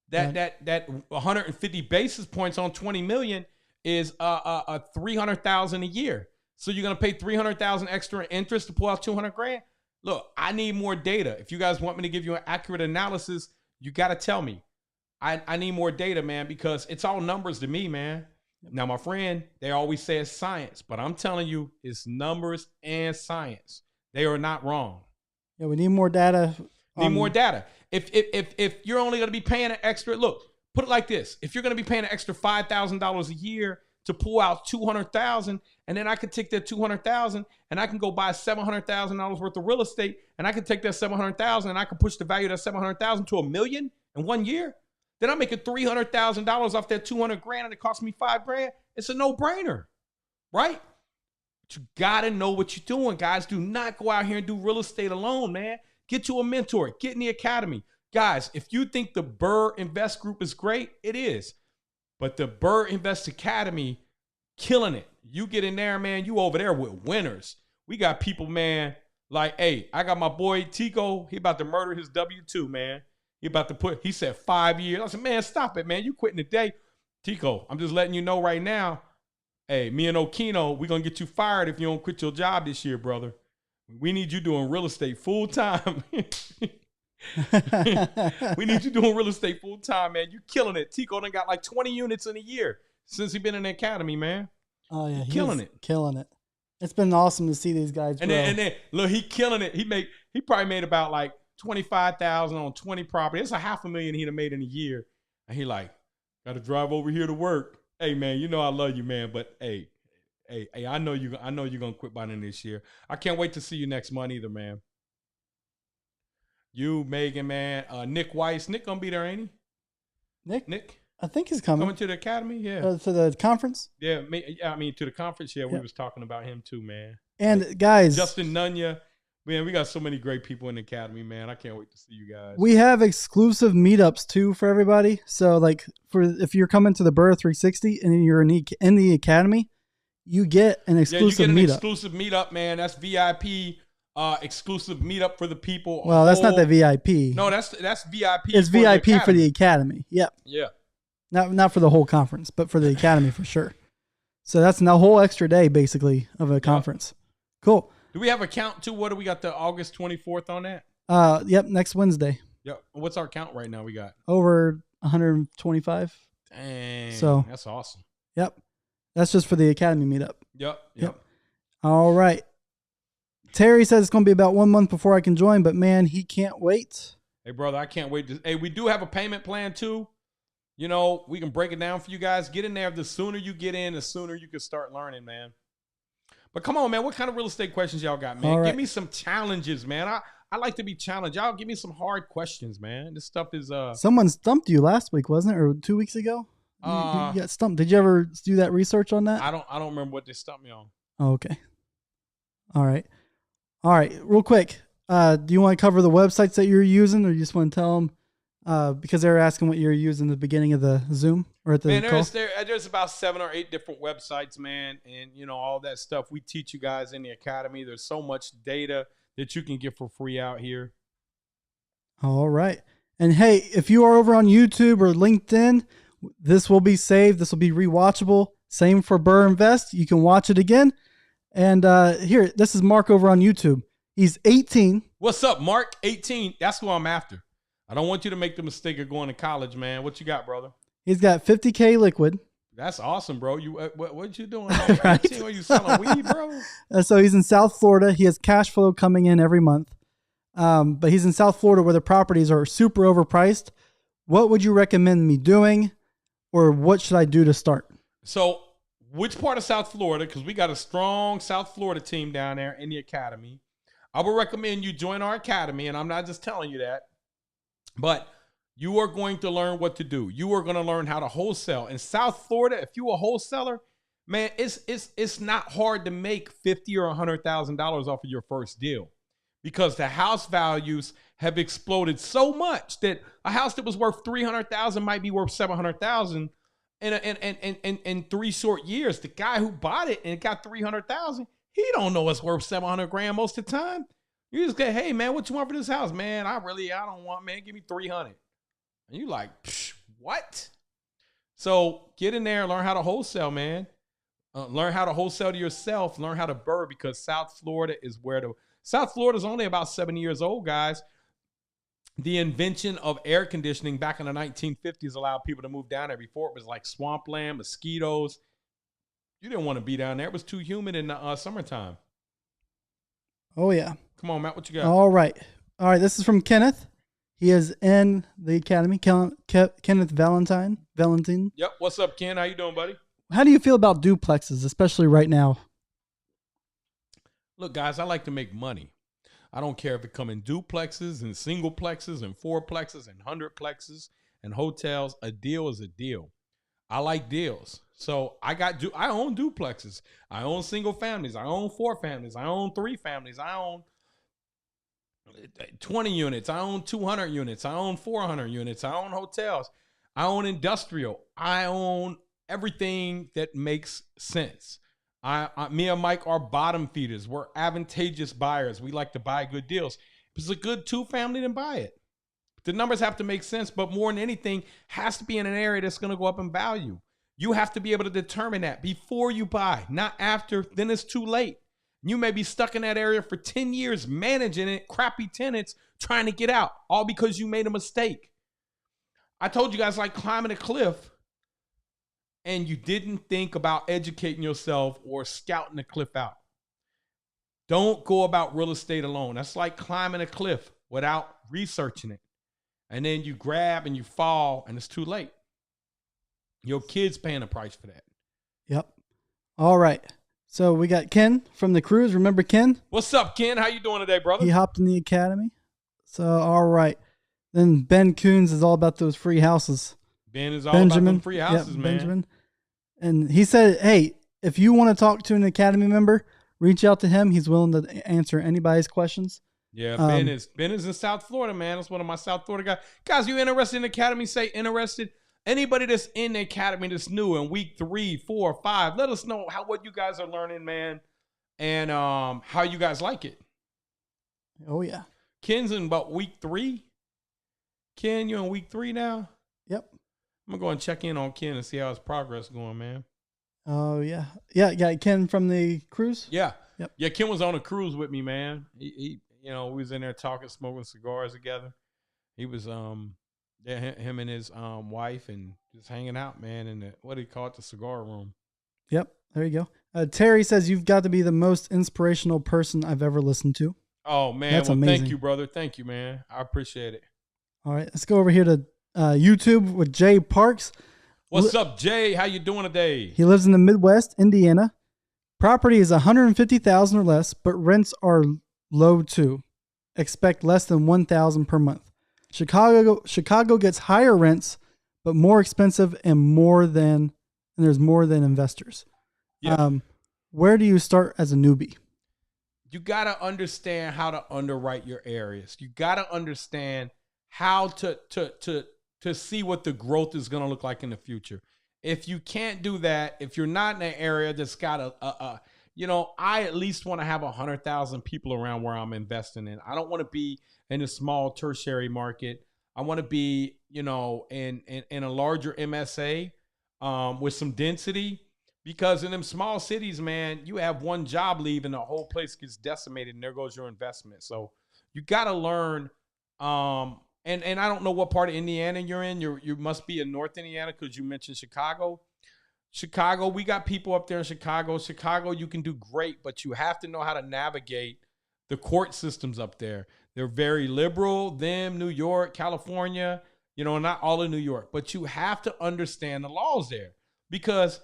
That 150 basis points on 20 million is 300,000 a year. So you're going to pay 300,000 extra in interest to pull out 200 grand. Look, I need more data. If you guys want me to give you an accurate analysis, you got to tell me. I need more data, man, because it's all numbers to me, man. Now, my friend, they always say it's science, but I'm telling you, it's numbers and science. They are not wrong. Yeah, we need more data. Need more data. If you're only going to be paying an extra, look, put it like this: if you're going to be paying an extra $5,000 a year to pull out 200,000, and then I could take that 200,000 and I can go buy $700,000 worth of real estate, and I could take that 700,000 and I can push the value of that 700,000 to $1 million in 1 year. Then I'm making $300,000 off that 200 grand, and it cost me $5 grand. It's a no-brainer, right? But you gotta know what you're doing, guys. Do not go out here and do real estate alone, man. Get you a mentor. Get in the academy. Guys, if you think the BRRRR Invest Group is great, it is. But the BRRRR Invest Academy, killing it. You get in there, man, you over there with winners. We got people, man, like, hey, I got my boy Tico. He about to murder his W-2, man. He said 5 years. I said, man, stop it, man. You quitting today. Tico, I'm just letting you know right now. Hey, me and Okino, we're going to get you fired if you don't quit your job this year, brother. We need you doing real estate full time. We need you doing real estate full time, man. You killing it. Tico done got like 20 units in a year since he been in the academy, man. Oh, yeah. Killing it. Killing it. It's been awesome to see these guys grow. And then look, he killing it. He probably made about like 25,000 on 20 property. It's a $500,000 he'd have made in a year. And he like, got to drive over here to work. Hey, man, you know I love you, man. But hey, I know you're gonna quit by the end of this year. I can't wait to see you next month either, man. You, Megan, man, Nick Weiss. Nick gonna be there, ain't he? Nick, I think he's coming to the academy. Yeah, to the conference. Yeah, I mean to the conference. Yeah, we was talking about him too, man. And guys, Justin Nunya. Man, we got so many great people in the academy, man. I can't wait to see you guys. We have exclusive meetups too for everybody. So like if you're coming to the BRRRR 360 and you're in the academy, you get an exclusive meetup. Exclusive meetup, man. That's VIP exclusive meetup for the people. Well, that's not the VIP. No, that's VIP. It's VIP for the academy. Yep. Yeah. Not for the whole conference, but for the academy for sure. So that's a whole extra day basically of a conference. Cool. Do we have a count too? What do we got, the August 24th on that? Yep, next Wednesday. Yep. What's our count right now? We got over 125. Dang. So that's awesome. Yep. That's just for the academy meetup. Yep. All right. Terry says it's going to be about 1 month before I can join, but man, he can't wait. Hey, brother, I can't wait. Hey, we do have a payment plan too. You know, we can break it down for you guys. Get in there. The sooner you get in, the sooner you can start learning, man. But come on, man. What kind of real estate questions y'all got, man? Give me some challenges, man. I like to be challenged. Y'all give me some hard questions, man. This stuff is Someone stumped you last week, wasn't it? Or 2 weeks ago? You got stumped. Did you ever do that research on that? I don't remember what they stumped me on. Oh, okay. All right. Real quick. Do you want to cover the websites that you're using, or you just want to tell them? Because they were asking what you're using at the beginning of the Zoom or at the call. There's about 7 or 8 different websites, man, and you know all that stuff we teach you guys in the academy. There's so much data that you can get for free out here. All right, and hey, if you are over on YouTube or LinkedIn, this will be saved. This will be rewatchable. Same for BRRRR Invest. You can watch it again. And here, this is Mark over on YouTube. He's 18. What's up, Mark? 18. That's who I'm after. I don't want you to make the mistake of going to college, man. What you got, brother? He's got 50K liquid. That's awesome, bro. You what you doing? Right? Are you selling weed, bro? So he's in South Florida. He has cash flow coming in every month. But he's in South Florida where the properties are super overpriced. What would you recommend me doing, or what should I do to start? So which part of South Florida? Because we got a strong South Florida team down there in the academy. I would recommend you join our academy, and I'm not just telling you that, but you are going to learn what to do. You are going to learn how to wholesale. In South Florida, if you're a wholesaler, Man, it's not hard to make $50,000 or $100,000 off of your first deal, because the house values have exploded so much that a house that was worth $300,000 might be worth $700,000 in 3 short years. The guy who bought it and it got $300,000, he don't know it's worth 700 grand most of the time. You just say, hey man, what you want for this house, man? I don't want, man. Give me 300. And you like, what? So get in there and learn how to wholesale, man. Learn how to wholesale to yourself. Learn how to burr, because South Florida is South Florida is only about 70 years old, guys. The invention of air conditioning back in the 1950s allowed people to move down there. Before, it was like swampland, mosquitoes. You didn't want to be down there. It was too humid in the summertime. Oh, yeah. Come on, Matt. What you got? All right. This is from Kenneth. He is in the academy. Kenneth Valentine. Yep. What's up, Ken? How you doing, buddy? How do you feel about duplexes, especially right now? Look, guys, I like to make money. I don't care if it come in duplexes and singleplexes and fourplexes and 100plexes and hotels. A deal is a deal. I like deals. So I own duplexes. I own single families. I own 4 families. I own 3 families. I own 20 units. I own 200 units. I own 400 units. I own hotels. I own industrial. I own everything that makes sense. Me and Mike are bottom feeders. We're advantageous buyers. We like to buy good deals. If it's a good 2-family, then buy it. The numbers have to make sense, but more than anything, has to be in an area that's going to go up in value. You have to be able to determine that before you buy, not after. Then it's too late. You may be stuck in that area for 10 years managing it, crappy tenants, trying to get out, all because you made a mistake. I told you guys, like climbing a cliff, and you didn't think about educating yourself or scouting the cliff out. Don't go about real estate alone. That's like climbing a cliff without researching it. And then you grab and you fall, and it's too late. Your kid's paying the price for that. Yep. All right. So we got Ken from the cruise. Remember Ken? What's up, Ken? How you doing today, brother? He hopped in the academy. So, all right. Then Ben Coons is all about those free houses. Ben is all about them free houses, man. Benjamin. And he said, hey, if you want to talk to an academy member, reach out to him. He's willing to answer anybody's questions. Yeah, Ben is in South Florida, man. That's one of my South Florida guys. Guys, you interested in the academy? Say interested. Anybody that's in the academy that's new in week 3, 4, 5, let us know what you guys are learning, man, and how you guys like it. Oh, yeah. Ken's in about week 3. Ken, you in week 3 now? Yep. I'm going to go and check in on Ken and see how his progress is going, man. Oh, yeah. Yeah, got Ken from the cruise? Yeah. Yep. Yeah, Ken was on a cruise with me, man. He we was in there talking, smoking cigars together. He was, him and his wife, and just hanging out, man, in what do you call it, the cigar room. Yep, there you go. Terry says you've got to be the most inspirational person I've ever listened to. Oh, man. That's amazing. Thank you, brother. Thank you, man. I appreciate it. All right, let's go over here to YouTube with Jay Parks. What's up, Jay? How you doing today? He lives in the Midwest, Indiana. Property is $150,000 or less, but rents are low too. Expect less than $1,000 per month. Chicago gets higher rents, but more expensive and there's more than investors. Yeah. Where do you start as a newbie? You got to understand how to underwrite your areas. You got to understand how to see what the growth is going to look like in the future. If you can't do that, if you're not in an area that's got I at least want to have 100,000 people around where I'm investing in. I don't want to be in a small tertiary market. I want to be, in a larger MSA with some density, because in them small cities, man, you have one job leave and the whole place gets decimated, and there goes your investment. So you got to learn. And I don't know what part of Indiana you're in. You must be in North Indiana, because you mentioned Chicago. Chicago, we got people up there in Chicago. Chicago, you can do great, but you have to know how to navigate the court systems up there. They're very liberal. New York, California, not all of New York, but you have to understand the laws there, because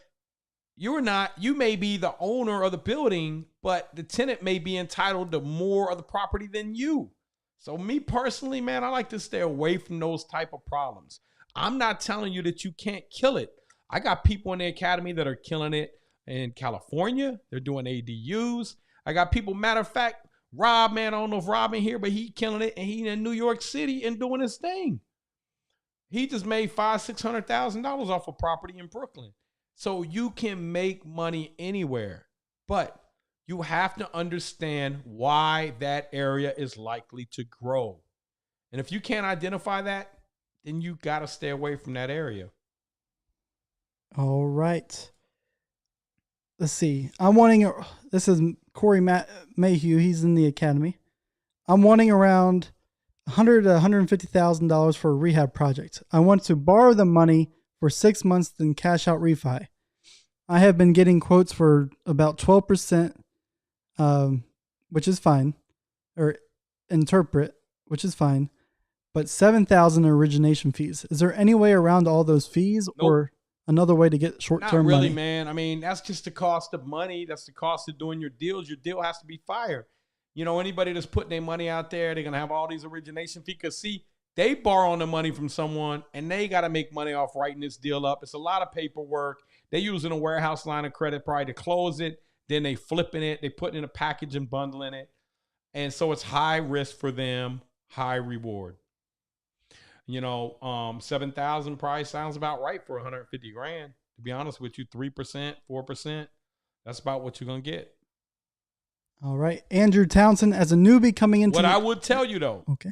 you may be the owner of the building, but the tenant may be entitled to more of the property than you. So me personally, man, I like to stay away from those type of problems. I'm not telling you that you can't kill it. I got people in the academy that are killing it. in California. They're doing ADUs. I got people, matter of fact, Rob, man, I don't know if Rob in here, but he killing it, and he in New York City and doing his thing. He just made $500,000-$600,000 off a property in Brooklyn. So you can make money anywhere, but you have to understand why that area is likely to grow. And if you can't identify that, then you got to stay away from that area. All right. Let's see. This is Corey Mayhew. He's in the academy. I'm wanting around $100,000 to $150,000 for a rehab project. I want to borrow the money for 6 months, then cash out refi. I have been getting quotes for about 12%, which is fine, or interpret, which is fine, but $7,000 origination fees. Is there any way around all those fees, or another way to get short-term money? Not really, man. I mean, that's just the cost of money. That's the cost of doing your deals. Your deal has to be fire. You know, anybody that's putting their money out there, they're going to have all these origination fees. Because, see, they borrowing the money from someone, and they got to make money off writing this deal up. It's a lot of paperwork. They're using a warehouse line of credit probably to close it. Then they flipping it. They putting in a package and bundling it. And so it's high risk for them, high reward. You know, 7,000 probably sounds about right for 150 grand. To be honest with you, 3%, 4%, that's about what you're going to get. All right. Andrew Townsend, as a newbie coming into what I would tell you though, okay,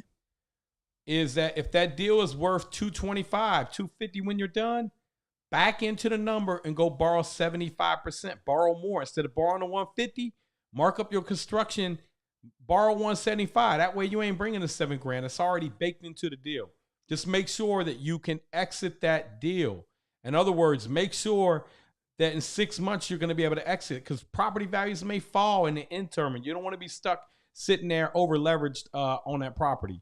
is that if that deal is worth 225, 250 when you're done, back into the number and go borrow 75%, borrow more. Instead of borrowing the 150, mark up your construction, borrow 175. That way you ain't bringing the $7 grand. It's already baked into the deal. Just make sure that you can exit that deal. In other words, make sure that in 6 months you're going to be able to exit, because property values may fall in the interim and you don't want to be stuck sitting there over leveraged on that property.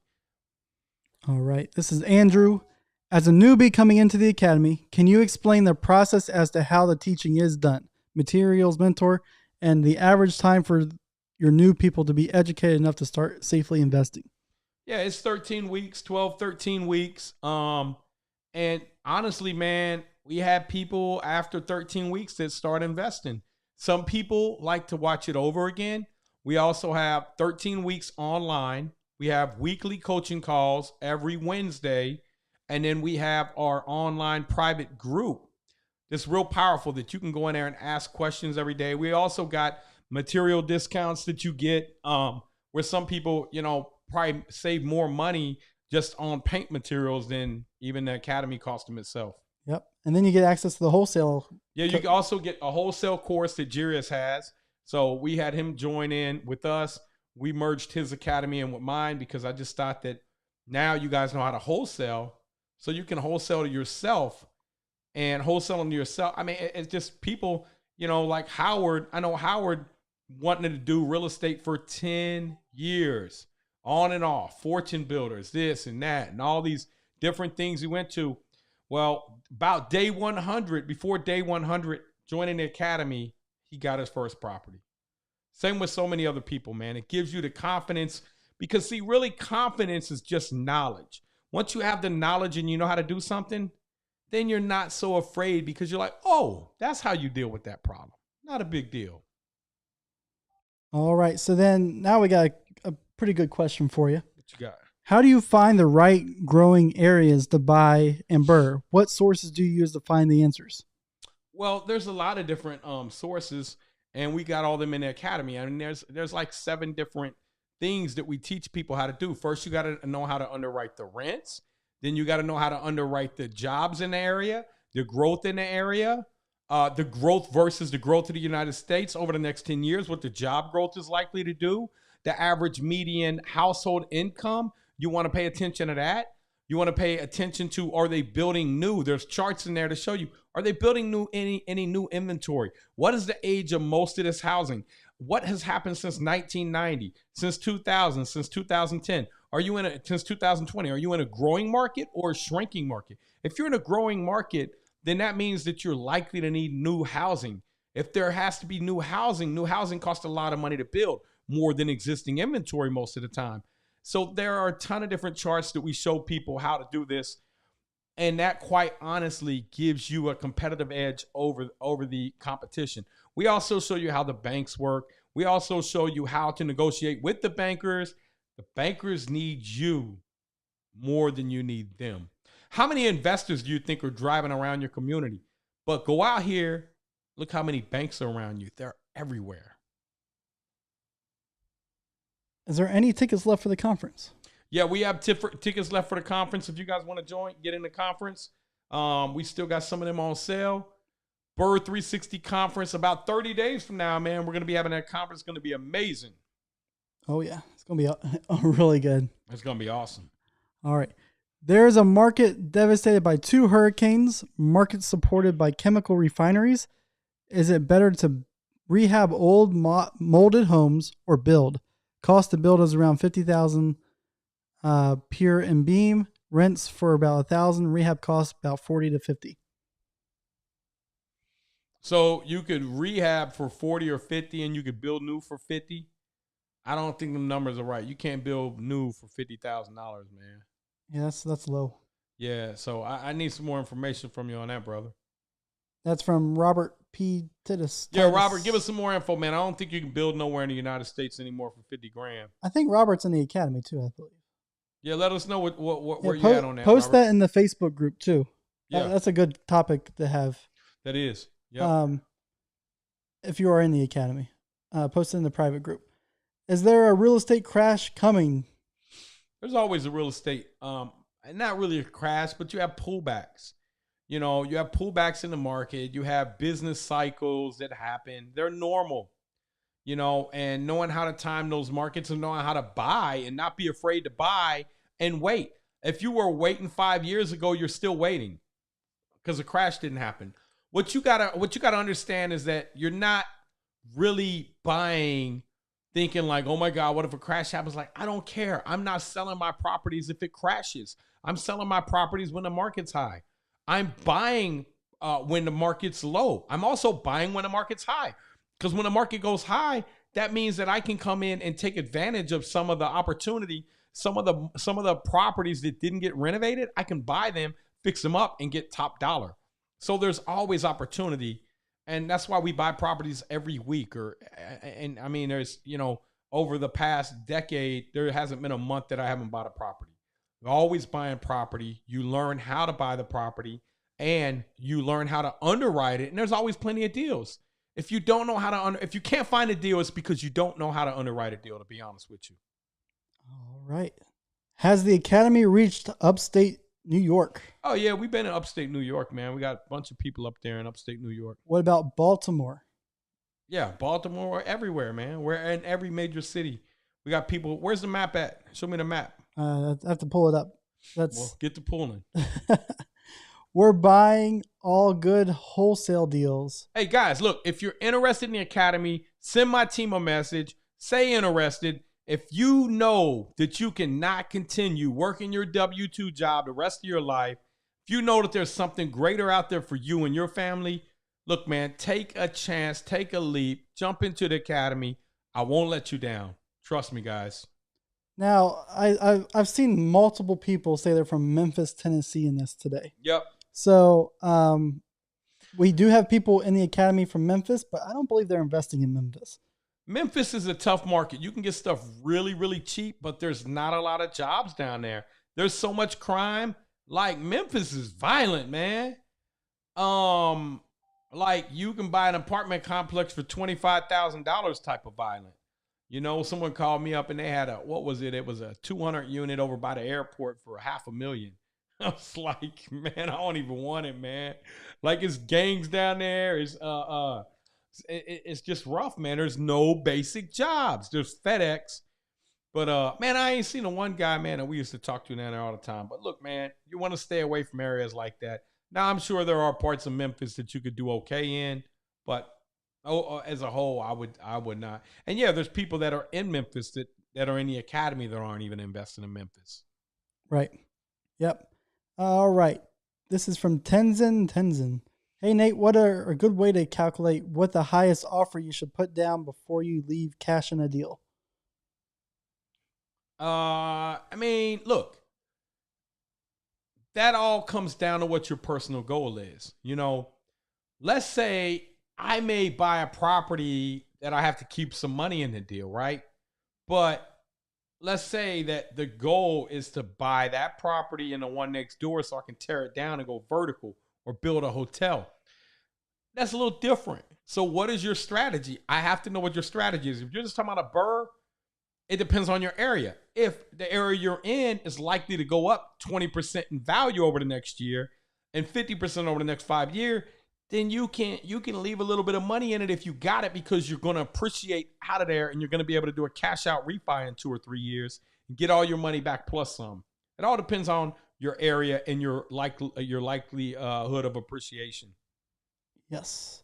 All right. This is Andrew. As a newbie coming into the academy, can you explain the process as to how the teaching is done, materials, mentor, and the average time for your new people to be educated enough to start safely investing? Yeah, it's 13 weeks, 12, 13 weeks. And honestly, man, we have people after 13 weeks that start investing. Some people like to watch it over again. We also have 13 weeks online. We have weekly coaching calls every Wednesday. And then we have our online private group. It's real powerful that you can go in there and ask questions every day. We also got material discounts that you get where some people, you know, probably save more money just on paint materials than even the academy cost them itself. Yep. And then you get access to the wholesale. Yeah, you can also get a wholesale course that Jirius has. So we had him join in with us. We merged his academy in with mine because I just thought that now you guys know how to wholesale. So you can wholesale to yourself and wholesaling to yourself. I mean, it's just people, you know, like Howard. I know Howard wanting to do real estate for 10 years, on and off, fortune builders, this and that, and all these different things he went to. Well, about day 100, before day 100, joining the academy, he got his first property. Same with so many other people, man. It gives you the confidence because, see, really confidence is just knowledge. Once you have the knowledge and you know how to do something, then you're not so afraid because you're like, oh, that's how you deal with that problem. Not a big deal. All right. So then now we got a pretty good question for you. What you got? How do you find the right growing areas to buy and burr? What sources do you use to find the answers? Well, there's a lot of different sources, and we got all them in the academy. I mean, there's like 7 different things that we teach people how to do. First, you got to know how to underwrite the rents. Then you got to know how to underwrite the jobs in the area, the growth in the area, the growth versus the growth of the United States over the next 10 years, what the job growth is likely to do, the average median household income. You want to pay attention to that. You want to pay attention to, are they building new? There's charts in there to show you, are they building new any new inventory? What is the age of most of this housing? What has happened since 1990, since 2000, since 2010? Are you since 2020? Are you in a growing market or a shrinking market? If you're in a growing market, then that means that you're likely to need new housing. If there has to be new housing costs a lot of money to build, more than existing inventory most of the time. So there are a ton of different charts that we show people how to do this. And that quite honestly gives you a competitive edge over the competition. We also show you how the banks work. We also show you how to negotiate with the bankers. The bankers need you more than you need them. How many investors do you think are driving around your community? But go out here, look how many banks are around you. They're everywhere. Is there any tickets left for the conference? Yeah, we have tickets left for the conference. If you guys want to join, get in the conference. We still got some of them on sale. Bird 360 conference about 30 days from now, man. We're going to be having that conference. It's going to be amazing. Oh, yeah. It's going to be really good. It's going to be awesome. All right. There is a market devastated by 2 hurricanes, market supported by chemical refineries. Is it better to rehab old molded homes or build? Cost to build is around $50,000 pier and beam. Rents for about $1,000. Rehab costs about $40 to $50. So you could rehab for 40 or 50 and you could build new for 50. I don't think the numbers are right. You can't build new for $50,000, man. Yeah, that's low. Yeah, so I need some more information from you on that, brother. That's from Robert P. Titus. Yeah, Robert, give us some more info, man. I don't think you can build nowhere in the United States anymore for $50,000. I think Robert's in the academy too, I believe. Yeah, let us know where Yeah, you at on that. Post Robert. that in the Facebook group too. Yeah, That's a good topic to have. That is. Yeah. If you are in the academy, post it in the private group. Is there a real estate crash coming? There's always a real estate, not really a crash, but you have pullbacks. You know, you have pullbacks in the market. You have business cycles that happen. They're normal, you know, and knowing how to time those markets and knowing how to buy and not be afraid to buy and wait. If you were waiting 5 years ago, you're still waiting because a crash didn't happen. What you gotta understand is that you're not really buying thinking like, oh my God, what if a crash happens? Like, I don't care. I'm not selling my properties if it crashes. I'm selling my properties when the market's high. I'm buying when the market's low. I'm also buying when the market's high. Because when the market goes high, that means that I can come in and take advantage of some of the opportunity, some of the properties that didn't get renovated. I can buy them, fix them up, and get top dollar. So there's always opportunity. And that's why we buy properties every week. I mean, there's, you know, over the past decade, there hasn't been a month that I haven't bought a property. We're always buying property. You learn how to buy the property and you learn how to underwrite it. And there's always plenty of deals. If you don't know how to, if you can't find a deal, it's because you don't know how to underwrite a deal, to be honest with you. All right. Has the academy reached upstate New York? Oh, yeah. We've been in upstate New York, man. We got a bunch of people up there in upstate New York. What about Baltimore? Yeah, Baltimore, everywhere, man. We're in every major city. We got people. Where's the map at? Show me the map. I have to pull it up. Well, get to pulling. We're buying all good wholesale deals. Hey, guys, look, if you're interested in the academy, send my team a message. Say interested. If you know that you cannot continue working your W-2 job the rest of your life, if you know that there's something greater out there for you and your family, look, man, take a chance, take a leap, jump into the academy. I won't let you down. Trust me, guys. Now, I've seen multiple people say they're from Memphis, Tennessee in this today. Yep. So we do have people in the academy from Memphis, but I don't believe they're investing in Memphis. Memphis is a tough market. You can get stuff really, really cheap, but there's not a lot of jobs down there. There's so much crime. Like, Memphis is violent, man. Like, you can buy an apartment complex for $25,000 type of violent. You know, someone called me up and they had It was a 200 unit over by the airport for $500,000. I was like, man, I don't even want it, man. Like, it's gangs down there. It's just rough, man. There's no basic jobs. There's FedEx. But, man, I ain't seen the one guy, man, that we used to talk to down there all the time. But look, man, you want to stay away from areas like that. Now, I'm sure there are parts of Memphis that you could do okay in, but as a whole, I would not. And yeah, there's people that are in Memphis that are in the academy that aren't even investing in Memphis. Right. Yep. All right. This is from Tenzin. Hey, Nate, what are a good way to calculate what the highest offer you should put down before you leave cash in a deal? I mean, look, that all comes down to what your personal goal is. You know, let's say I may buy a property that I have to keep some money in the deal, right? But let's say that the goal is to buy that property and the one next door so I can tear it down and go vertical or build a hotel. That's a little different. So what is your strategy? I have to know what your strategy is. If you're just talking about a burr, it depends on your area. If the area you're in is likely to go up 20% in value over the next year and 50% over the next 5 years, then you can leave a little bit of money in it if you got it, because you're going to appreciate out of there and you're going to be able to do a cash out refi in 2 or 3 years and get all your money back plus some. It all depends on your area and your likelihood of appreciation. Yes.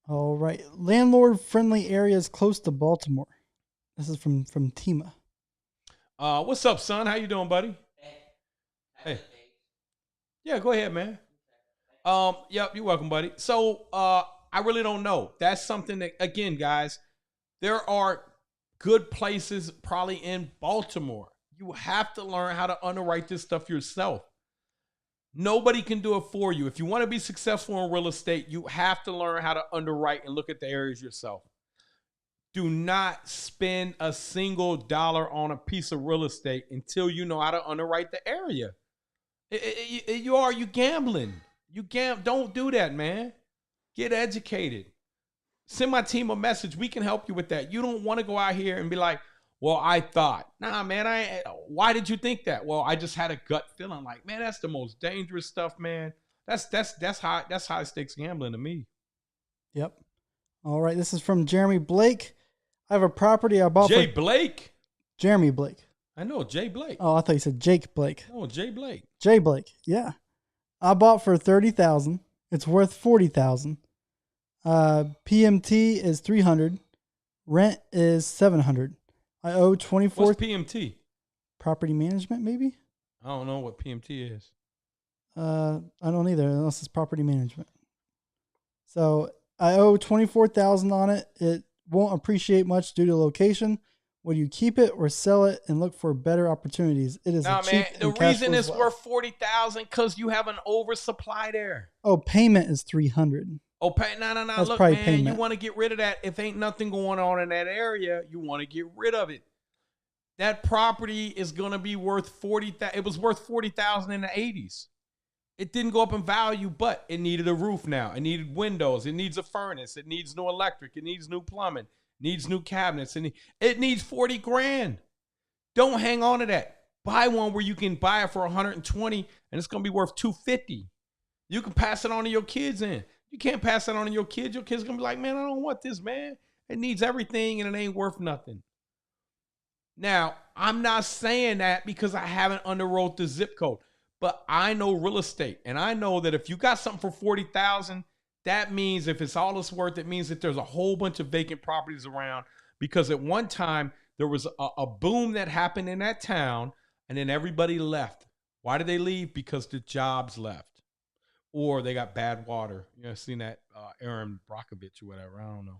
All right. Landlord-friendly areas close to Baltimore. This is from Tima. What's up, son? How you doing, buddy? Hey. Yeah, go ahead, man. Yep, you're welcome, buddy. So, I really don't know. That's something that, again, guys, there are good places probably in Baltimore. You have to learn how to underwrite this stuff yourself. Nobody can do it for you. If you want to be successful in real estate, you have to learn how to underwrite and look at the areas yourself. Do not spend a single dollar on a piece of real estate until you know how to underwrite the area. You gambling. Don't do that, man. Get educated. Send my team a message. We can help you with that. You don't want to go out here and be like, well, I thought. Nah, man, why did you think that? Well, I just had a gut feeling like, man, that's the most dangerous stuff, man. That's high stakes gambling to me. Yep. All right. This is from Jeremy Blake. I have a property I bought Jay Blake? Jeremy Blake. I know, Jay Blake. Oh, I thought you said Jake Blake. Oh, Jay Blake. Jay Blake. Yeah. I bought for $30,000. It's worth $40,000. PMT is $300. Rent is $700. I owe $24,000. What's PMT? Property management, maybe? I don't know what PMT is. I don't either, unless it's property management. So I owe $24,000 on it. It won't appreciate much due to location. Would you keep it or sell it and look for better opportunities? It is man. The reason it's worth $40,000 because you have an oversupply there. Oh, payment is $300. Oh, no. That's Look, probably man, payment. you want to get rid of that. If ain't nothing going on in that area, you want to get rid of it. That property is gonna be worth $40,000. It was worth $40,000 in the 80s. It didn't go up in value, but it needed a roof now. It needed windows. It needs a furnace. It needs new electric. It needs new plumbing. Needs new cabinets, and it needs $40,000. Don't hang on to that. Buy one where you can buy it for $120 and it's gonna be worth $250. You can pass it on to your kids in. You can't pass it on to your kids. Your kids gonna be like, man, I don't want this, man. It needs everything and it ain't worth nothing. Now, I'm not saying that because I haven't underwrote the zip code, but I know real estate, and I know that if you got something for $40,000, that means if it's all it's worth, it means that there's a whole bunch of vacant properties around, because at one time there was a boom that happened in that town and then everybody left. Why did they leave? Because the jobs left or they got bad water. You know, seen that Aaron Brockovich or whatever. I don't know.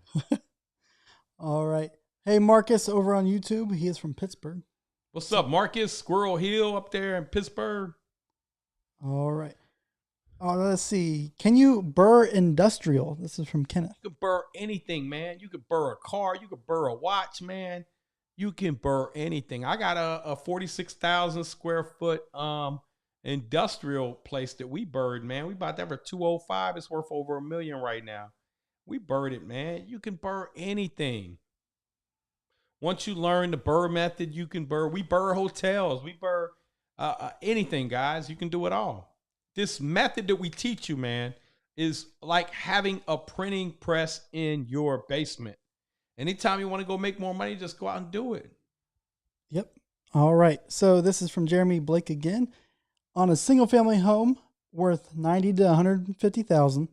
All right. Hey, Marcus over on YouTube. He is from Pittsburgh. What's up, Marcus? Squirrel Hill up there in Pittsburgh. All right. Let's see. Can you burr industrial? This is from Kenneth. You can burr anything, man. You can burr a car. You can burr a watch, man. You can burr anything. I got a 46,000 square foot industrial place that we burred, man. We bought that for $205. It's worth over $1 million right now. We burred it, man. You can burr anything. Once you learn the burr method, you can burr. We burr hotels. We burr anything, guys. You can do it all. This method that we teach you, man, is like having a printing press in your basement. Anytime you want to go make more money, just go out and do it. Yep. All right. So this is from Jeremy Blake again. On a single family home worth $90,000 to $150,000,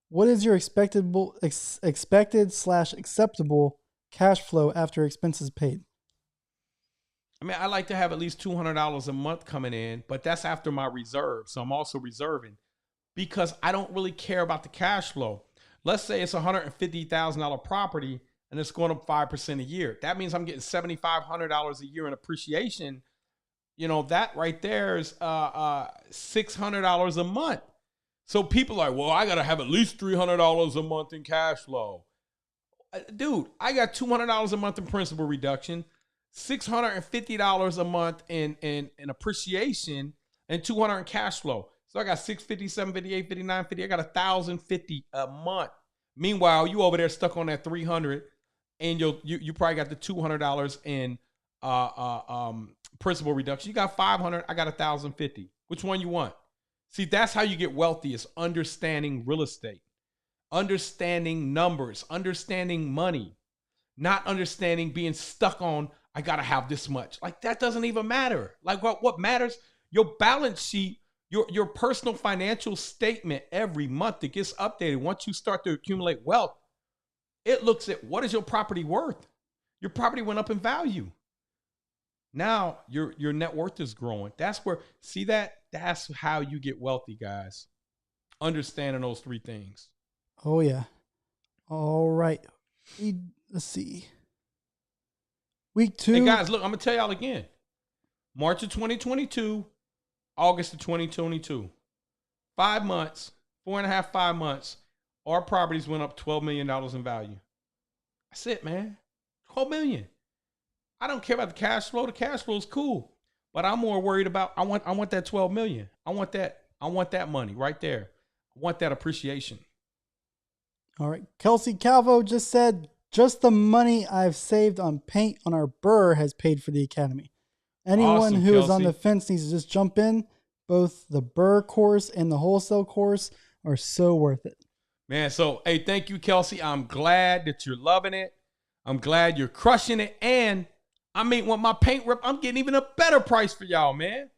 what is your expected/acceptable cash flow after expenses paid? I mean, I like to have at least $200 a month coming in, but that's after my reserve. So I'm also reserving because I don't really care about the cash flow. Let's say it's a $150,000 property and it's going up 5% a year. That means I'm getting $7,500 a year in appreciation. that right there is $600 a month. So people are like, well, I got to have at least $300 a month in cash flow. Dude, I got $200 a month in principal reduction, $650 a month in appreciation, and $200 in cash flow. So I got $650, $750, $850, $950. I got $1,050 a month. Meanwhile, you over there stuck on that $300, and you probably got the $200 in principal reduction. You got $500. I got $1,050. Which one you want? See, that's how you get wealthy, is understanding real estate, understanding numbers, understanding money, not understanding being stuck on, I got to have this much. Like, that doesn't even matter. Like, what matters, your balance sheet, your personal financial statement every month that gets updated. Once you start to accumulate wealth, it looks at what is your property worth. Your property went up in value. Now your net worth is growing. That's where, see that? That's how you get wealthy, guys. Understanding those three things. Oh, yeah. All right. Let's see. Week 2. Hey, guys, look, I'm going to tell y'all again. March of 2022, August of 2022. 5 months, 4.5, 5 months, our properties went up $12 million in value. That's it, man. $12 million. I don't care about the cash flow. The cash flow is cool. But I'm more worried about, I want that $12 million. I want that money right there. I want that appreciation. All right. Kelsey Calvo just said, just the money I've saved on paint on our burr has paid for the academy. Anyone Awesome, who is on Kelsey. the fence needs to just jump in. Both the burr course and the wholesale course are so worth it. Man, so, hey, thank you, Kelsey. I'm glad that you're loving it. I'm glad you're crushing it. And, I mean, when my paint rip, I'm getting even a better price for y'all, man.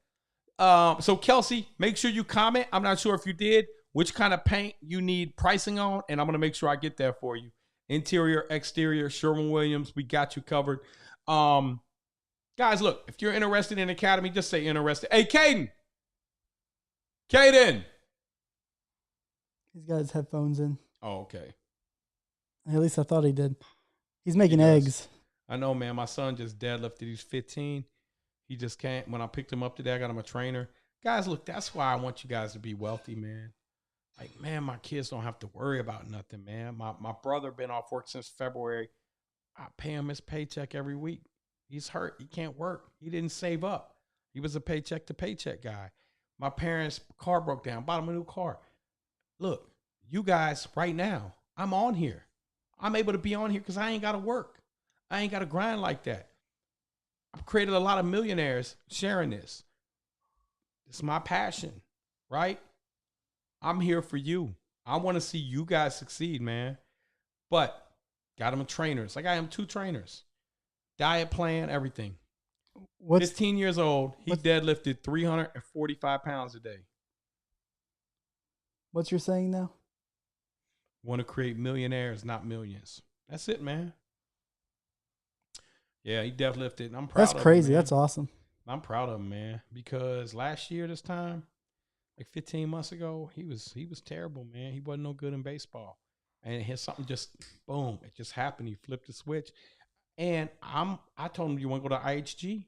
So, Kelsey, make sure you comment. I'm not sure if you did, which kind of paint you need pricing on, and I'm going to make sure I get that for you. Interior, exterior, Sherwin-Williams, we got you covered. Guys, look, if you're interested in Academy, just say interested. Hey, Caden. He's got his headphones in. Oh, okay. At least I thought he did. He's making He does. eggs. I know, man. My son just deadlifted. He's 15. He just can't. When I picked him up today, I got him a trainer. Guys, look, that's why I want you guys to be wealthy, man. Like, man, my kids don't have to worry about nothing, man. My brother been off work since February. I pay him his paycheck every week. He's hurt. He can't work. He didn't save up. He was a paycheck to paycheck guy. My parents' car broke down. Bought him a new car. Look, you guys, right now, I'm on here. I'm able to be on here because I ain't got to work. I ain't got to grind like that. I've created a lot of millionaires sharing this. It's my passion, right? I'm here for you. I want to see you guys succeed, man. But got them trainers. I got him 2 trainers. Diet plan, everything. 15 years old. He deadlifted 345 pounds a day. What's your saying now? Want to create millionaires, not millions. That's it, man. Yeah, he deadlifted. And I'm proud of him. That's crazy. Man. That's awesome. I'm proud of him, man. Because last year, this time, like 15 months ago, he was terrible, man. He wasn't no good in baseball. And his something just, boom, it just happened. He flipped the switch. And I told him, you want to go to IHG?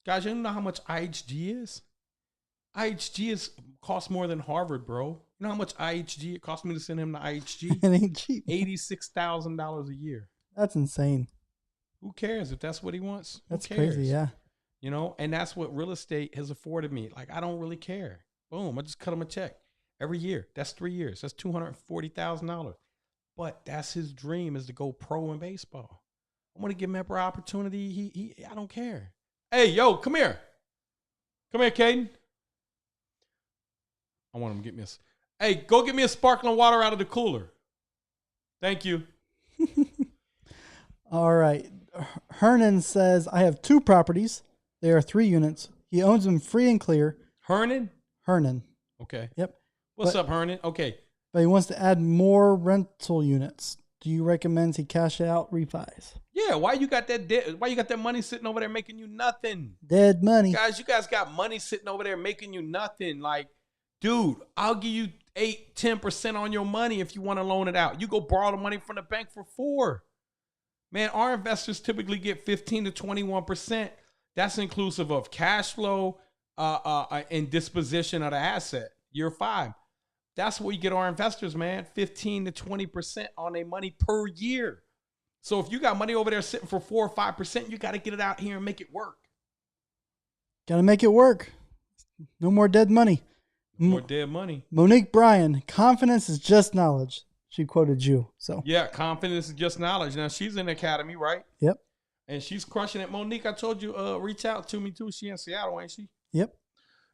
Guys, you know how much IHG is? IHG costs more than Harvard, bro. You know how much IHG it cost me to send him to IHG? It ain't cheap. $86,000 a year. That's insane. Who cares if that's what he wants? That's Who cares? crazy, yeah. You know, and that's what real estate has afforded me. Like, I don't really care. Boom, I just cut him a check every year. That's 3 years. That's $240,000. But that's his dream, is to go pro in baseball. I want to give him every opportunity. I don't care. Hey, yo, come here. Come here, Caden. I want him to get me hey, go get me a sparkling water out of the cooler. Thank you. All right. Hernan says, I have 2 properties. They are 3 units. He owns them free and clear. Hernan? Hernan. Okay. Yep. What's up, Hernan? Okay. But he wants to add more rental units. Do you recommend he cash out refis? Yeah, why you got that money sitting over there making you nothing? Dead money. Guys, you guys got money sitting over there making you nothing. Like, dude, I'll give you 8-10% on your money if you want to loan it out. You go borrow the money from the bank for 4%. Man, our investors typically get 15 to 21%. That's inclusive of cash flow and disposition of the asset. Year 5. That's what we get our investors, man. 15 to 20% on their money per year. So if you got money over there sitting for 4 or 5%, you got to get it out here and make it work. Got to make it work. No more dead money. More dead money. Monique Bryan, confidence is just knowledge. She quoted you. So yeah, confidence is just knowledge. Now she's in the academy, right? Yep. And she's crushing it. Monique, I told you, reach out to me too. She in Seattle, ain't she? Yep.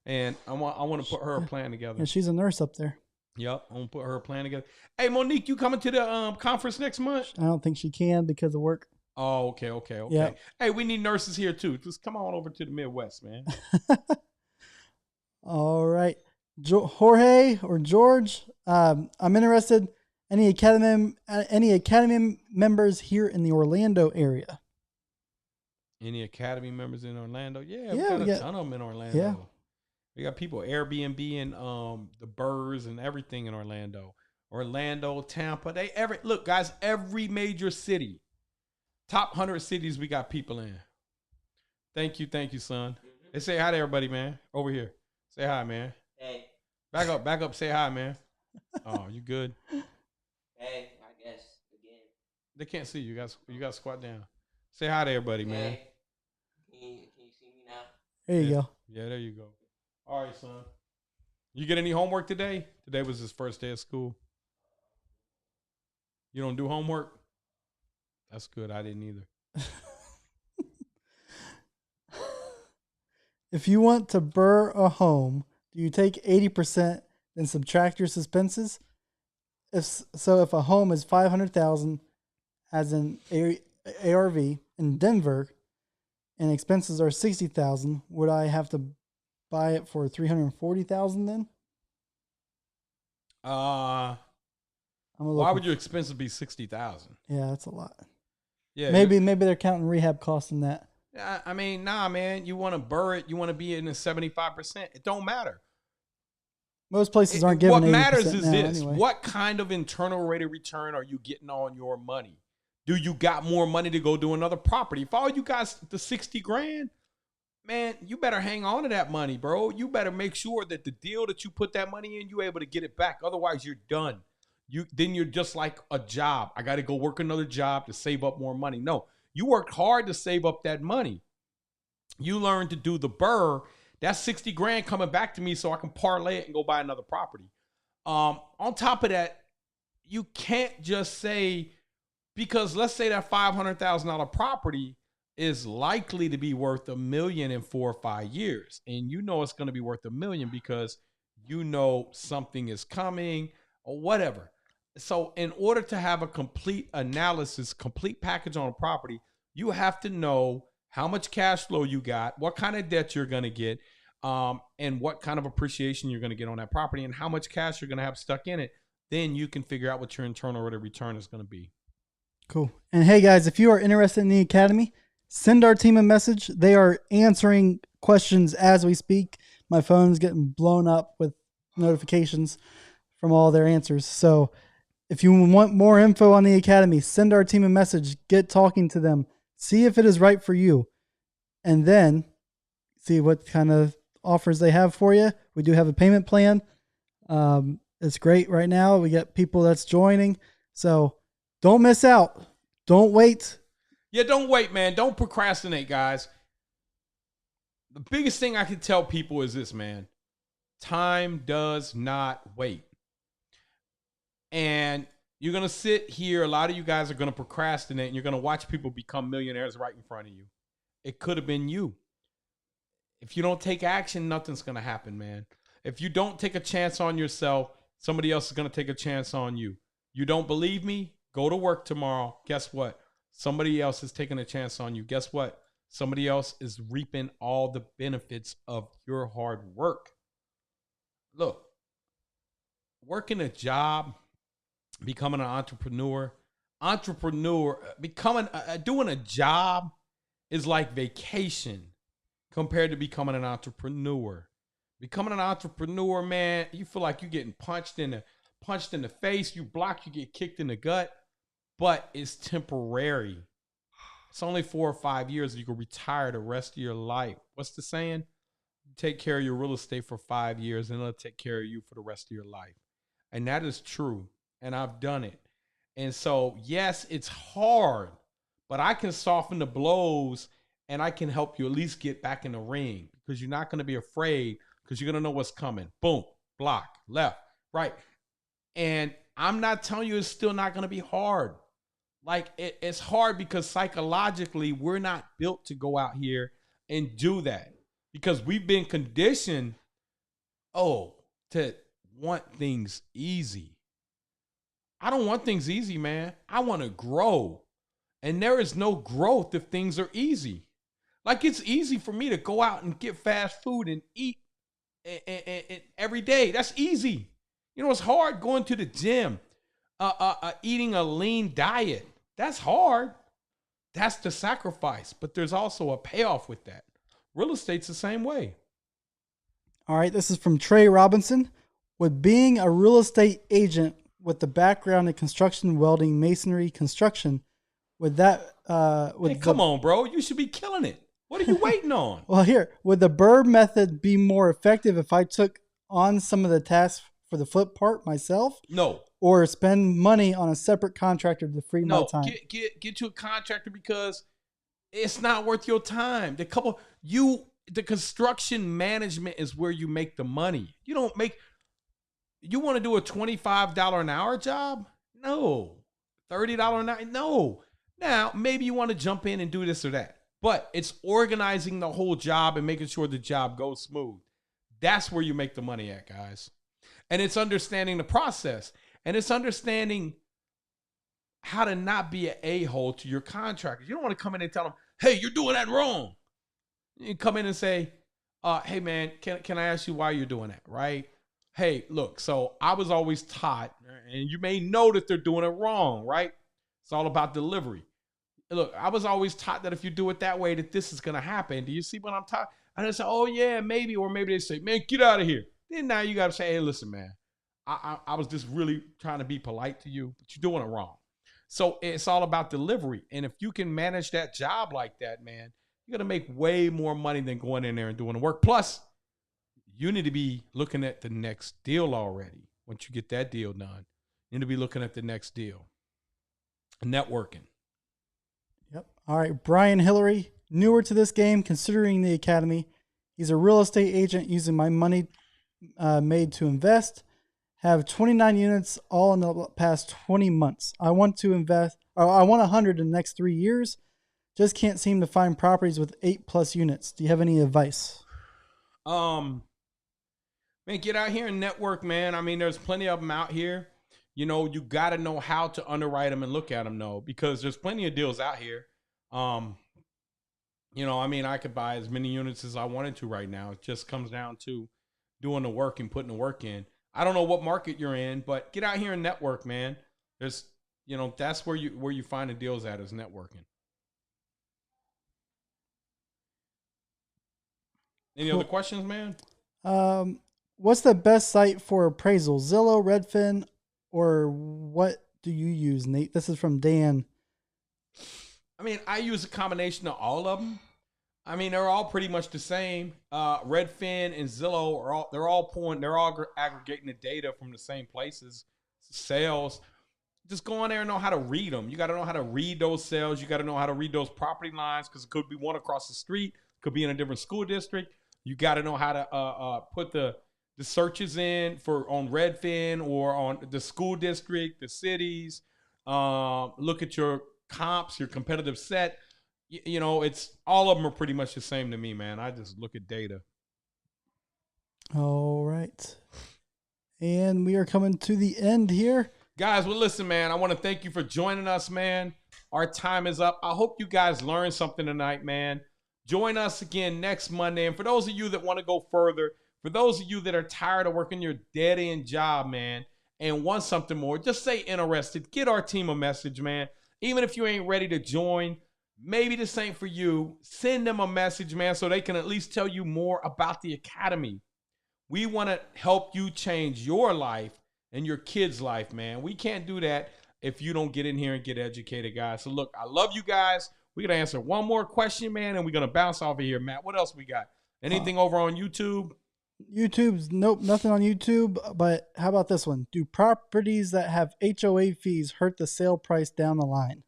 And I want to put her a plan together. And she's a nurse up there. Yep, I'm gonna put her a plan together. Hey, Monique, you coming to the conference next month? I don't think she can because of work. Oh, okay. Yep. Hey, we need nurses here too. Just come on over to the Midwest, man. All right. Jorge or George, I'm interested. Any academy members here in the Orlando area? Any academy members in Orlando? Yeah, Yeah, we got a ton of them in Orlando. Yeah. We got people Airbnb and the Burrs and everything in Orlando. Orlando, Tampa. Look, guys, every major city. Top 100 cities we got people in. Thank you, son. They say hi to everybody, man. Over here. Say hi, man. Hey. Back up, say hi, man. Oh, you good? Hey, I guess again. They can't see you. You got to squat down. Say hi to everybody, man. Hey. Can you see me now? There you go. Yeah, there you go. All right, son. You get any homework today? Today was his first day of school. You don't do homework? That's good. I didn't either. If you want to burr a home, do you take 80% and subtract your expenses? If a home is $500,000 as an ARV in Denver and expenses are $60,000, would I have to buy it for $340,000 then? Why would your expenses be $60,000? Yeah, that's a lot. Yeah, maybe they're counting rehab costs in that. I mean, nah, man. You want to burr it. You want to be in the 75%. It don't matter. Most places aren't giving 80% What matters is now this. anyway. What kind of internal rate of return are you getting on your money? Do you got more money to go do another property? If all you got the 60 grand, man, you better hang on to that money, bro. You better make sure that the deal that you put that money in, you're able to get it back. Otherwise, you're done. Then you're just like a job. I got to go work another job to save up more money. No, you worked hard to save up that money. You learned to do the burr. That's 60 grand coming back to me so I can parlay it and go buy another property. On top of that, you can't just say, because let's say that $500,000 property is likely to be worth $1 million in 4 or 5 years. And you know it's going to be worth $1 million because you know something is coming or whatever. So in order to have a complete analysis, complete package on a property, you have to know how much cash flow you got, what kind of debt you're going to get, and what kind of appreciation you're going to get on that property and how much cash you're going to have stuck in it. Then you can figure out what your internal rate of return is going to be. Cool. And hey, guys, if you are interested in the academy, send our team a message. They are answering questions as we speak. My phone's getting blown up with notifications from all their answers. So if you want more info on the academy, send our team a message. Get talking to them. See if it is right for you. And then see what kind of offers they have for you. We do have a payment plan. It's great right now. We got people that's joining. So don't miss out. Don't wait. Yeah, don't wait, man. Don't procrastinate, guys. The biggest thing I can tell people is this, man. Time does not wait. And you're going to sit here. A lot of you guys are going to procrastinate, and you're going to watch people become millionaires right in front of you. It could have been you. If you don't take action, nothing's going to happen, man. If you don't take a chance on yourself, somebody else is going to take a chance on you. You don't believe me? Go to work tomorrow. Guess what? Somebody else is taking a chance on you. Guess what? Somebody else is reaping all the benefits of your hard work. Look, working a job, becoming an entrepreneur, doing a job is like vacation compared to becoming an entrepreneur. Becoming an entrepreneur, man, you feel like you're getting punched in the face, you block, you get kicked in the gut, but it's temporary. It's only 4 or 5 years. You can retire the rest of your life. What's the saying? Take care of your real estate for 5 years and it'll take care of you for the rest of your life. And that is true. And I've done it. And so, yes, it's hard, but I can soften the blows and I can help you at least get back in the ring because you're not going to be afraid because you're going to know what's coming. Boom, block, left, right. And I'm not telling you it's still not going to be hard. Like it's hard because psychologically we're not built to go out here and do that because we've been conditioned, to want things easy. I don't want things easy, man. I want to grow. And there is no growth if things are easy. Like it's easy for me to go out and get fast food and eat and every day. That's easy. You know, it's hard going to the gym, eating a lean diet. That's hard. That's the sacrifice. But there's also a payoff with that. Real estate's the same way. All right, this is from Trey Robinson. With being a real estate agent with the background in construction, welding, masonry, construction, with that, come on, bro, you should be killing it. What are you waiting on? Well, here, would the Burr method be more effective if I took on some of the tasks for the flip part myself? No. Or spend money on a separate contractor to free my time? Get you a contractor because it's not worth your time. The construction management is where you make the money. You want to do a $25 an hour job? No. $30 an hour? No. Now, maybe you want to jump in and do this or that, but it's organizing the whole job and making sure the job goes smooth. That's where you make the money at, guys. And it's understanding the process. And it's understanding how to not be an a-hole to your contractors. You don't want to come in and tell them, hey, you're doing that wrong. You come in and say, hey, man, can I ask you why you're doing that, right? Hey, look, so I was always taught, and you may know that they're doing it wrong, right? It's all about delivery. Look, I was always taught that if you do it that way, that this is going to happen. Do you see what I'm talking? And I say, oh, yeah, maybe. Or maybe they say, man, get out of here. Then now you got to say, hey, listen, man, I was just really trying to be polite to you, but you're doing it wrong. So it's all about delivery. And if you can manage that job like that, man, you're going to make way more money than going in there and doing the work. Plus, you need to be looking at the next deal already. Once you get that deal done, you need to be looking at the next deal. Networking. Yep. All right. Brian Hillary, newer to this game, considering the academy. He's a real estate agent using my money made to invest. Have 29 units all in the past 20 months. I want to invest. I want 100 in the next 3 years. Just can't seem to find properties with 8+ units. Do you have any advice? Man, get out here and network, man. I mean, there's plenty of them out here. You know, you got to know how to underwrite them and look at them, though, because there's plenty of deals out here. You know, I mean, I could buy as many units as I wanted to right now. It just comes down to doing the work and putting the work in. I don't know what market you're in, but get out here and network, man. There's, you know, that's where you find the deals at is networking. Any other questions, man? What's the best site for appraisal? Zillow, Redfin, or what do you use, Nate? This is from Dan. I mean, I use a combination of all of them. I mean, they're all pretty much the same. Redfin and Zillow they're all aggregating the data from the same places. Sales. Just go on there and know how to read them. You got to know how to read those sales. You got to know how to read those property lines because it could be one across the street, could be in a different school district. You got to know how to put the searches in on Redfin or on the school district, the cities. Look at your comps, your competitive set. You know, it's all of them are pretty much the same to me, man. I just look at data. All right. And we are coming to the end here. Guys, well, listen, man, I want to thank you for joining us, man. Our time is up. I hope you guys learned something tonight, man. Join us again next Monday. And for those of you that want to go further, for those of you that are tired of working your dead-end job, man, and want something more, just say interested. Get our team a message, man. Even if you ain't ready to join, maybe this ain't for you. Send them a message, man, so they can at least tell you more about the academy. We want to help you change your life and your kids' life, man. We can't do that if you don't get in here and get educated, guys. So, look, I love you guys. We're going to answer one more question, man, and we're going to bounce off of here, Matt. What else we got? Anything over on YouTube? YouTube's nope, nothing on YouTube. But how about this one? Do properties that have HOA fees hurt the sale price down the line?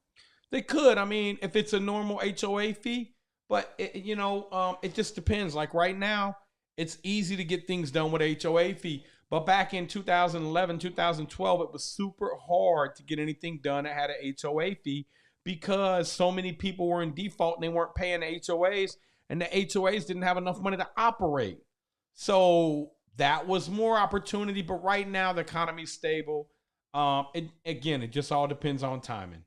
They could. I mean, if it's a normal HOA fee, but it just depends. Like right now, it's easy to get things done with HOA fee. But back in 2011, 2012, it was super hard to get anything done that had an HOA fee because so many people were in default and they weren't paying the HOAs, and the HOAs didn't have enough money to operate. So that was more opportunity. But right now, the economy's stable. It just all depends on timing.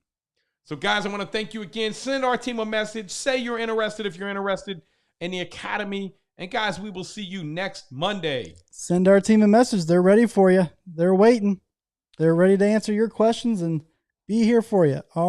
So, guys, I want to thank you again. Send our team a message. Say you're interested if you're interested in the academy. And, guys, we will see you next Monday. Send our team a message. They're ready for you. They're waiting. They're ready to answer your questions and be here for you. All